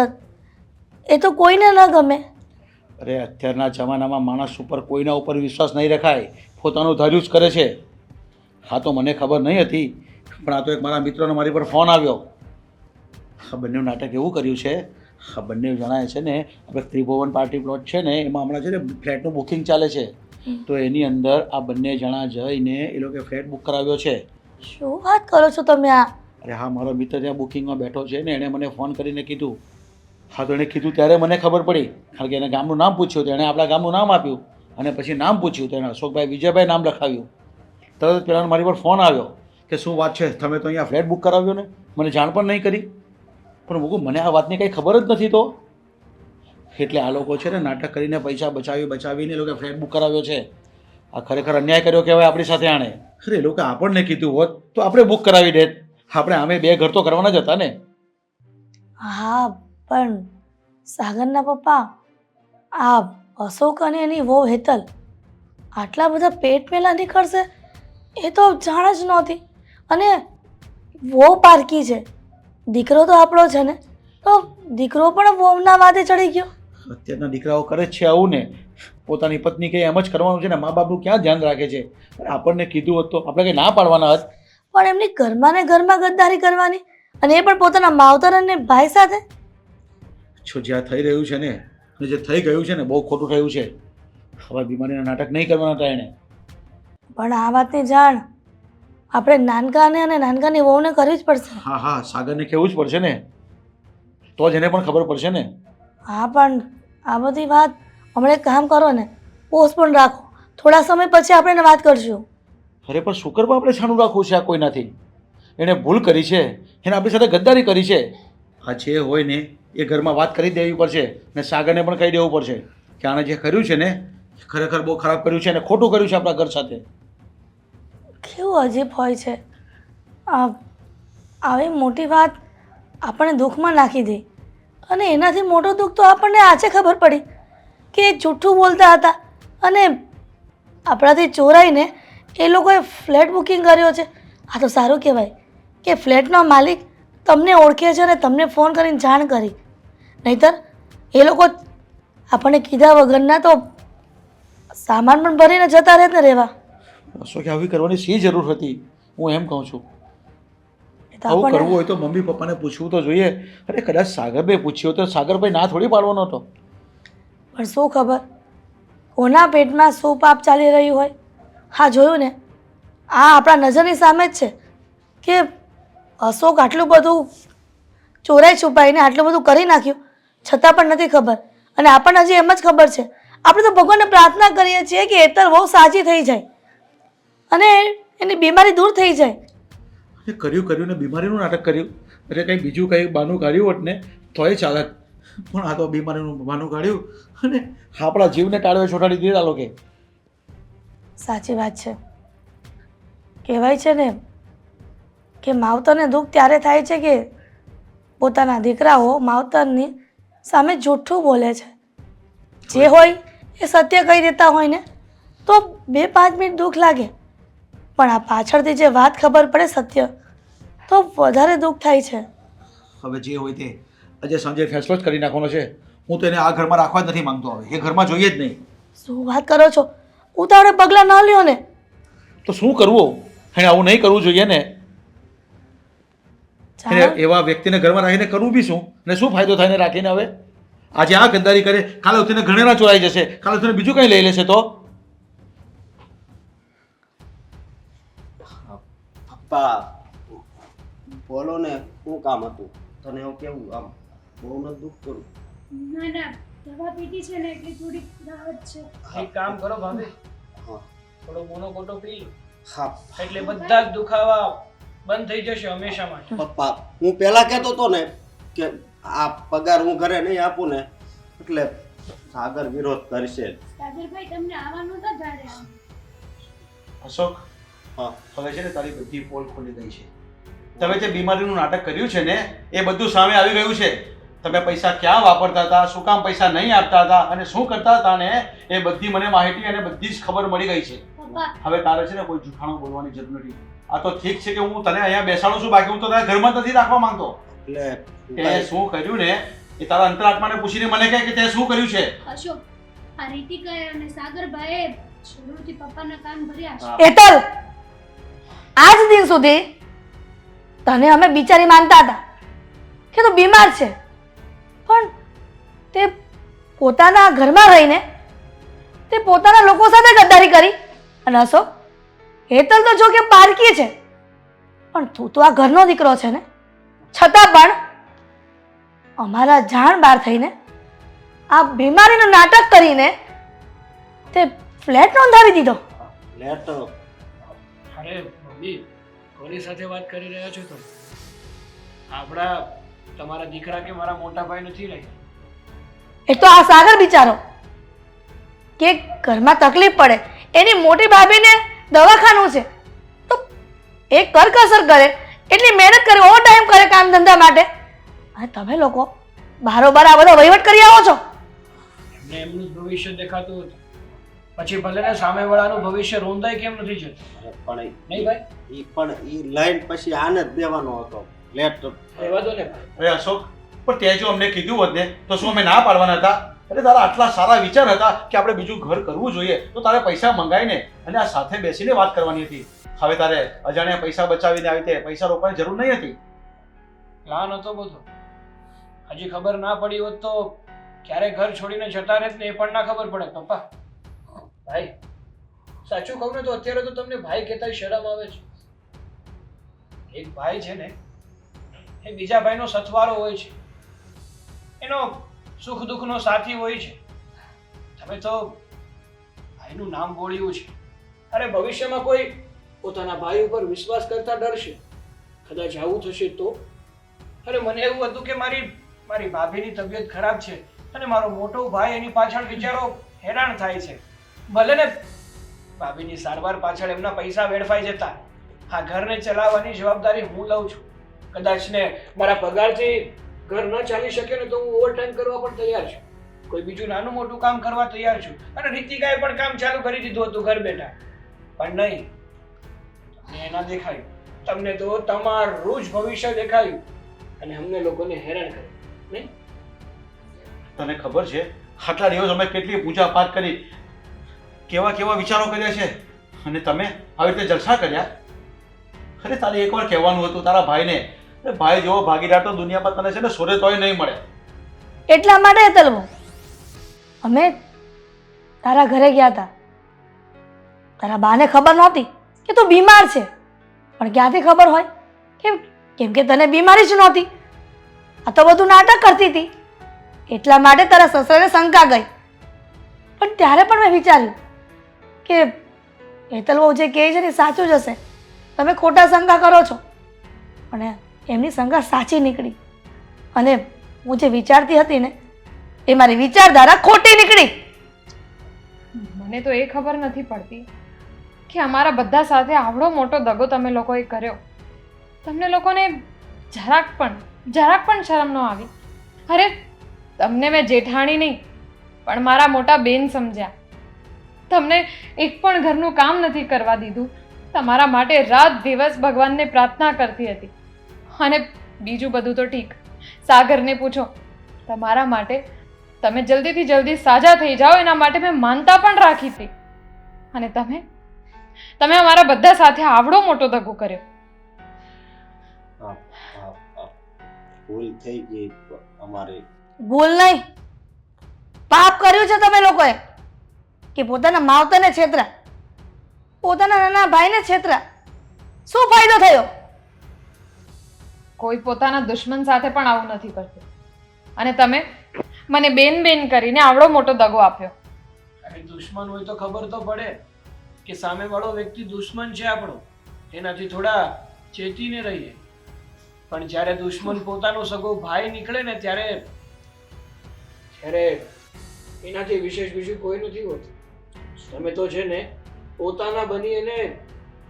એ તો કોઈને ન ગમે. અરે અત્યારના જમાનામાં માણસ ઉપર કોઈના ઉપર વિશ્વાસ નહીં રખાય, પોતાનું ધાર્યું જ કરે છે. હા, તો મને ખબર નહીં હતી, પણ આ તો એક મારા મિત્રનો મારી પર ફોન આવ્યો. આ બંને નાટક એવું કર્યું છે, આ બંને જણાએ છે ને આપણે ત્રિભુવન પાર્ટી પ્લોટ છે ને એમાં હમણાં છે ને ફ્લેટનું બુકિંગ ચાલે છે, તો એની અંદર આ બંને જણા જઈને એ લોકોએ ફ્લેટ બુક કરાવ્યો છે. શું વાત કરો છો તમે આ? અરે હા, મારો મિત્ર ત્યાં બુકિંગમાં બેઠો છે ને, એણે મને ફોન કરીને કીધું. હા, તો એણે કીધું ત્યારે મને ખબર પડી, કારણ કે એને ગામનું નામ પૂછ્યું તો એણે આપણા ગામનું નામ આપ્યું, અને પછી નામ પૂછ્યું તો એણે અશોકભાઈ વિજયભાઈ નામ લખાવ્યું. તરત પેલા મારી પર ફોન આવ્યો કે શું વાત છે, તમે તો અહીંયા ફ્લેટ બુક કરાવ્યો ને, મને જાણ પણ નહીં કરી. પણ મૂકું, મને આ વાતની કંઈ ખબર જ નથી. તો એટલે આ લોકો છે ને નાટક કરીને પૈસા બચાવીને એ લોકો ફ્લેટ બુક કરાવ્યો છે. આ ખરેખર અન્યાય કર્યો કહેવાય આપણી સાથે આણે. અરે એ લોકો આપણને કીધું હોત તો આપણે બુક કરાવી દેત. આપણે આમે 2 ઘર તો કરવાના જ હતા ને. હા, પણ સાગરના પપ્પા, આ અશોક અને એની વહુ હેતલ આટલા બધા પેટ મેલા નીકળશે એ તો જાણ જ નહોતી. અને વહુ પારકી છે, દીકરો તો આપણો છે ને, તો દીકરો પણ વહુના વાદે ચડી ગયો. અત્યારના દીકરાઓ કરે જ છે આવું ને, પોતાની પત્ની કે એમ જ કરવાનું છે ને, મા બાપનું ક્યાં ધ્યાન રાખે છે. આપણને કીધું હોત તો આપણે કંઈ ના પાડવાના હોત. પણ એમની ઘરમાં ને ઘરમાં ગદ્દારી કરવાની, અને એ પણ પોતાના માવતર અને ભાઈ સાથે. જો જ્યાં થઈ રહ્યું છે ને, અને જે થઈ ગયું છે ને, બહુ ખોટું થયું છે. હવે બીમારીના નાટક નહીં કરવાના હતા એણે. પણ આ વાતની જાણ આપણે નાનકાને અને નાનકાની વહુને કરવી જ પડશે. હા હા, સાગરને કહેવું જ પડશે ને, તો જ એને પણ ખબર પડશે ને. હા, પણ આ બધી વાત હમણાં એક કામ કરો ને, પોસ્ટપોન રાખો, થોડા સમય પછી આપણે એને વાત કરશું. અરે પણ શું કરવા આપણે છાણું રાખવું છે આ કોઈનાથી? એણે ભૂલ કરી છે, એને આપણી સાથે ગદ્દારી કરી છે. આ જે હોય ને એ ઘરમાં વાત કરી દેવી પડશે, ને સાગરને પણ કહી દેવું પડશે કે આણે જે કર્યું છે ને ખરેખર બહુ ખરાબ કર્યું છે અને ખોટું કર્યું છે આપણા ઘર સાથે. કેવું અજીબ હોય છે, આવી મોટી વાત આપણને દુઃખમાં નાખી દે, અને એનાથી મોટું દુઃખ તો આપણને આજે ખબર પડી કે એ જૂઠું બોલતા હતા અને આપણાથી ચોરાઈને એ લોકોએ ફ્લેટ બુકિંગ કર્યો છે. આ તો સારું કહેવાય કે ફ્લેટનો માલિક તમને ઓળખે છે અને તમને ફોન કરીને જાણ કરી, નહીંતર એ લોકો આપણને કીધા વગરના તો સામાન પણ ભરીને જતા રહે ને રહેવા. શું કે આવી કરવાની શી જરૂર હતી? હું એમ કહું છું, એ તો આવું આપણને કરવું હોય તો મમ્મી પપ્પાને પૂછવું તો જોઈએ. અરે કદાચ સાગરને પૂછ્યું તો સાગરભાઈ ના થોડી પાડવાનો હતો. પણ શું ખબર કોના પેટમાં શું પાપ ચાલી રહ્યું હોય. હા, જોયું ને, આ આપણા નજરની સામે જ છે કે અશોક આટલું બધું ચોરાઈ છુપાઈને આટલું બધું કરી નાખ્યું, છતાં પણ નથી ખબર. અને આપણને હજી એમ જ ખબર છે. આપણે તો ભગવાનને પ્રાર્થના કરીએ છીએ કે હેતલ બહુ સાજી થઈ જાય અને એની બીમારી દૂર થઈ જાય. એ કર્યું ને બીમારીનું નાટક કર્યું. અરે કંઈ બીજું કંઈ બાનું કાઢ્યું હોત ને તોય ચાલત, પણ આ તો બીમારીનું બાનું કાઢ્યું અને આપણા જીવને ટાળવે છોટાડી દીધા લોકો. સાચી વાત છે. કહેવાય છે ને કે માવતરને દુઃખ ત્યારે થાય છે કે પોતાના દીકરાઓ માવતરની સામે જૂઠું બોલે છે. જે હોય એ સત્ય કહી દેતા હોય ને તો 2-5 મિનિટ દુઃખ લાગે, પણ આ પાછળથી જે વાત ખબર પડે સત્ય, તો વધારે દુઃખ થાય છે. હવે જે હોય તે આજે સાંજે ફેસલો જ કરી નાખવાનો છે. હું તો એને આ ઘરમાં રાખવા જ નથી માંગતો. હવે એ ઘરમાં જોઈએ જ નહીં. શું વાત કરો છો? ઉતાવળે પગલાં ન લ્યો ને. તો શું કરવું? એને આવું નહીં કરવું જોઈએ ને. એને જાણો, એવા વ્યક્તિને ઘરમાં રાખીને કરવું બી શું, ને શું ફાયદો થાય ને રાખીને? હવે આજે આ ગદ્દારી કરે, કાલે ઉઠીને ઘરેણા ચોરાઈ જશે, કાલે ઉઠીને બીજું કંઈ લઈ લેશે તો? પપ્પા બોલો ને, શું કામ હતું તને? એવું કેવું આમ બહુ નથી દુઃખ કરું. ના ના, દવા પીધી છે ને એટલે થોડીક રાહત છે. એક કામ કરો ભાભી, હા થોડો મોનોકોટો પી લો, હા એટલે બધા જ દુખાવા બંધ થઈ જશે હંમેશા માટે. પપ્પા, હું પહેલા કહેતો હતો ને કે આ પગાર હું ઘરે નહીં આપું ને એટલે સાગર વિરોધ કરશે. સાગરભાઈ, તમને આવવાનું નતા ધારે આમ. અશોક, હા હવે છે ને તારી બધી પોલ ખોલી ગઈ છે. તમે જે બીમારીનું નાટક કર્યું છે ને એ બધું સામે આવી ગયું છે. તમે પૈસા ક્યાં વાપરતા હતા, શું કામ પૈસા નહીં આપતા હતા અને શું કરતા હતા ને એ બધી મને માહિતી અને બધી જ ખબર મળી ગઈ છે. પપ્પા, હવે તારે છે ને કોઈ જૂઠાણું બોલવાની જરૂર નથી. આ તો ઠીક છે કે હું તને અહીંયા બેસાડું છું, બાકી હું તો તારા ઘરમાં જ નથી રાખવા માંગતો. એટલે એ શું કર્યું ને એ તારા અંતરાત્માને પૂછીને મને કહે કે તે શું કર્યું છે. અશોક, આ રીતિકાએ અને સાગરભાઈએ શરૂથી પપ્પાના કાન ભર્યા છે. હા. હેતલ, આજ દિન સુધી તને અમે બિચારી માનતા હતા કે તું બીમાર છે, પણ તે પોતાના ઘરમાં રહીને તે પોતાના લોકો સાથે ગદ્દારી કરી. અને અશોક, હેતલ તો જો કે પારકી છે, પણ તું તો આ ઘરનો દીકરો છે ને, છતાં પણ અમારા જાણ બહાર થઈને આ બીમારીનું નાટક કરીને તે ફ્લેટ નોંધાવી દીધો. ફ્લેટ અરે મમ્મી, કોની સાથે વાત કરી રહ્યા છો તમે? આપણા તમારા દીકરા કે મારા મોટા ભાઈ નથી રહી. એ તો આ સાગર બિચારો કે ઘરમાં તકલીફ પડે, એની મોટી ભાભીને દવાખાનું છે તો એ કરકસર કરે, એટલી મહેનત કરે, ઓવર ટાઈમ કરે કામ ધંધા માટે, અને તમે લોકો બારોબાર આ બધો વહીવટ કરી આવો છો. એમને એમનું જ ભવિષ્ય દેખાતું હતું, પછી ભલે ને સામેવાળાનું ભવિષ્ય રોંધાય કેમ નથી જતું? અરે પણ નહીં ભાઈ, ઈ લાઈન પછી આને જ દેવાનો હતો ફ્લેટ. રહેવા દો ને ભાઈ. અરે અશોક, પણ તે જો અમને કીધું હોત ને તો શું અમે ના પાડવાના હતા? એટલે તારા આટલા સારા વિચાર હતા કે આપણે બીજું ઘર કરવું જોઈએ, તો તારે પૈસા મંગાવીને અને આ સાથે બેસીને વાત કરવાની હતી. હવે તારે અજાણ્યા પૈસા બચાવીને આવી રીતે પૈસા રોકવાની જરૂર નહીં હતી. પ્લાન હતો બધો. હજી ખબર ના પડી હોત તો ક્યારે ઘર છોડીને જતા રહેત ને એ પણ ના ખબર પડે. પપ્પા, ભાઈ, સાચું કહું ને તો અત્યારે તો તમને ભાઈ કહેતા શરમ આવે છે. એક ભાઈ છે ને એ બીજા ભાઈનો સથવારો હોય છે, એનો સુખ દુઃખનો સાથી હોય છે. તમે તો ભાઈનું નામ બોળ્યું છે. અરે ભવિષ્યમાં કોઈ પોતાના ભાઈ ઉપર વિશ્વાસ કરતા ડરશે, કદાચ આવું થશે તો? અરે મને એવું હતું કે મારી ભાભીની તબિયત ખરાબ છે અને મારો મોટો ભાઈ એની પાછળ બિચારો હેરાન થાય છે. ભલે ને ભાભીની સારવાર પાછળ એમના પૈસા વેડફાઈ જતા, આ ઘરને ચલાવવાની જવાબદારી હું લઉં છું. કદાચ ને મારા પગારથી ઘર ન ચાલી શકે ને તો હું ઓવરટાઈમ કરવા પણ તૈયાર છું, કોઈ બીજું નાનું મોટું કામ કરવા તૈયાર છું. અને રીતિકાએ પણ કામ ચાલુ કરી દીધું હતું ઘર બેઠા, પણ નહીં, તમને એના દેખાયું. તમને તો તમારું જ ભવિષ્ય દેખાયું અને અમને લોકોને હેરાન કર્યું. નહીં? તને ખબર છે આટલા દિવસ અમે કેટલી પૂજા પાઠ કરી, કેવા કેવા વિચારો કર્યા છે, અને તમે આવી રીતે જલસા કર્યા. અરે તારે એકવાર કહેવાનું હતું તારા ભાઈને, ભાઈ જેવો ભાગીદાર તો દુનિયામાં તને છે ને સોરે તોય નહીં મળે. એટલા માટે તલવો અમે તારા ઘરે ગયા હતા. તારા બાને ખબર નહોતી કે તું બીમાર છે, પણ ક્યાંથી ખબર હોય? કેમ કે તને બીમારી જ નહોતી, આ તો બધું નાટક કરતી હતી. એટલા માટે તારા સસરાને શંકા ગઈ. પણ ત્યારે પણ મેં વિચાર્યું કે હેતલ જે કહે છે ને એ સાચું જ હશે, તમે ખોટા શંકા કરો છો. અને એમની શંકા સાચી નીકળી, અને હું જે વિચારતી હતી ને એ મારી વિચારધારા ખોટી નીકળી. મને તો એ ખબર નથી પડતી કે અમારા બધા સાથે આવડો મોટો દગો તમે લોકોએ કર્યો. તમને લોકોને જરાક પણ શરમ ન આવી? અરે તમને મેં જેઠાણી નહીં પણ મારા મોટા બેન સમજ્યા. તમને એક પણ ઘરનું કામ નથી કરવા દીધું. તમારા માટે રાત દિવસ ભગવાનને પ્રાર્થના કરતી હતી. અને બીજું બધું તો ઠીક, સાગરને પૂછો, તમારા માટે તમે જલ્દીથી જલ્દી સાજા થઈ જાઓ એના માટે મેં માનતા પણ રાખી હતી. અને તમે અમારા બધા સાથે આવડો મોટો દગો કર્યો. ભૂલ થઈ ગઈ અમારી. ભૂલ નહીં, પાપ કર્યું છે તમે લોકોએ કે પોતાના માવતરને છેતરા, પોતાના નાના ભાઈને છેતરા. શું ફાયદો થયો? કોઈ પોતાના દુશ્મન સાથે પણ આવું નથી કરતું, અને તમે મને બેન કરીને આવડો મોટો દગો આપ્યો. અરે દુશ્મન હોય તો ખબર તો પડે કે સામેવાળો વ્યક્તિ દુશ્મન છે આપણો, એનાથી થોડા ચેતીને રહીએ. પણ જ્યારે દુશ્મન પોતાનો સગો ભાઈ નીકળે ને ત્યારે એનાથી વિશેષ બીજું કોઈ નથી હોતું. તમે તો છે ને પોતાના બની અને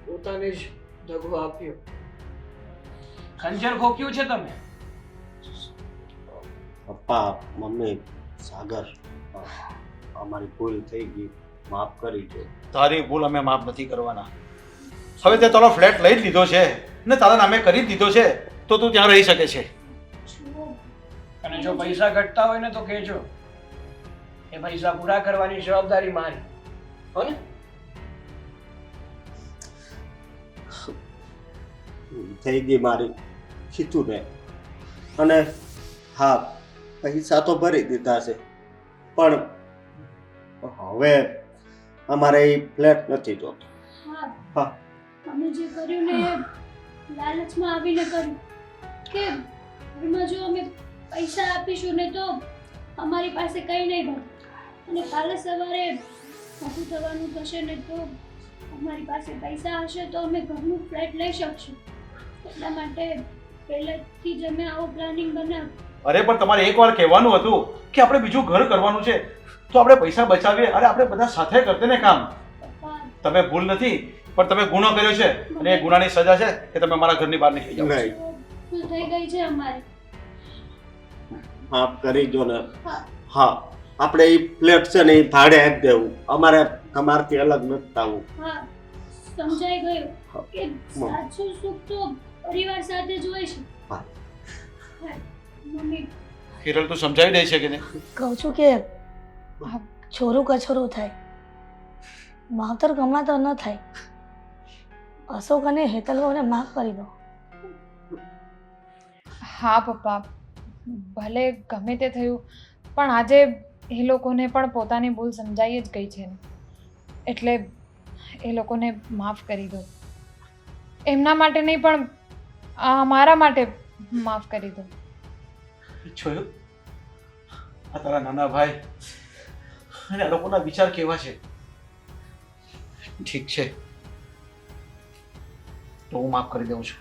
પોતાને જ દગો આપ્યો. ખંજર ખોક્યું છે તમે. પપ્પા, મમ્મી, સાગર, અમારી ભૂલ થઈ ગઈ, માફ કરી દો. તારી ભૂલ અમે માફ નથી કરવાના. હવે તે તારો ફ્લેટ લઈ જ લીધો છે ને તારા નામે કરી જ દીધો છે, તો તું ત્યાં રહી શકે છે. અને જો પૈસા ઘટતા હોય ને તો કહેજો, એ પૈસા પૂરા કરવાની જવાબદારી મારી, હો ને? થઈ ગઈ મારી, કીધું ને. અને હા, પૈસા તો ભરી દીધા છે, પણ હવે અમારે એ ફ્લેટ નથી જોતો. હા, તમે જે કર્યું ને લાલચમાં આવીને કર્યું કે ઘરમાં જો અમે પૈસા આપીશું ને તો અમારી પાસે કંઈ નહીં બને, અને કાલે સવારે મોટું થવાનું થશે ને તો અમારી પાસે પૈસા હશે તો અમે ઘરનું ફ્લેટ લઈ શકશું. એટલા માટે પહેલેથી જ અમે આવો પ્લાનિંગ બનાવ્યો. અરે પણ તમારે એકવાર કહેવાનું હતું કે આપણે બીજું ઘર કરવાનું છે તો આપણે પૈસા બચાવીએ. અરે આપણે બધા સાથે કરતે ને કામ. પપ્પા, તમે ભૂલ નથી પણ તમે ગુનો કર્યો છે અને એ ગુનાની સજા છે કે તમે મારા ઘરની બહાર નીકળી જાઓ. નહીં ભૂલ થઈ ગઈ છે અમારે. માફ કરી જો ને. હા. હા આપણે એ ફ્લેટ છે ને એ ભાડે આપી દેવું. અમારે તમારથી અલગ નથી થવું. હા, સમજાઈ ગયું કે સાચું સુખ તો પરિવાર સાથે જ હોય છે. હા. હા, મમ્મી, હિરલ તું સમજાવી દે છે કે નહીં? કહું છું કે છોરું કછોરું થાય, માવતર ગમાતર ન થાય. અશોક અને હેતલ વહુને માફ કરી દો. હા પપ્પા, ભલે ગમે તે થયું પણ આજે એ લોકોને પણ પોતાની ભૂલ સમજાઈ જ ગઈ છે ને, એટલે એ લોકોને માફ કરી દો. એમના માટે નહીં પણ મારા માટે માફ કરી દો. જોયું આ તારા નાના ભાઈ અને આ લોકોના વિચાર કેવા છે. ઠીક છે તો હું માફ કરી દઉં છું.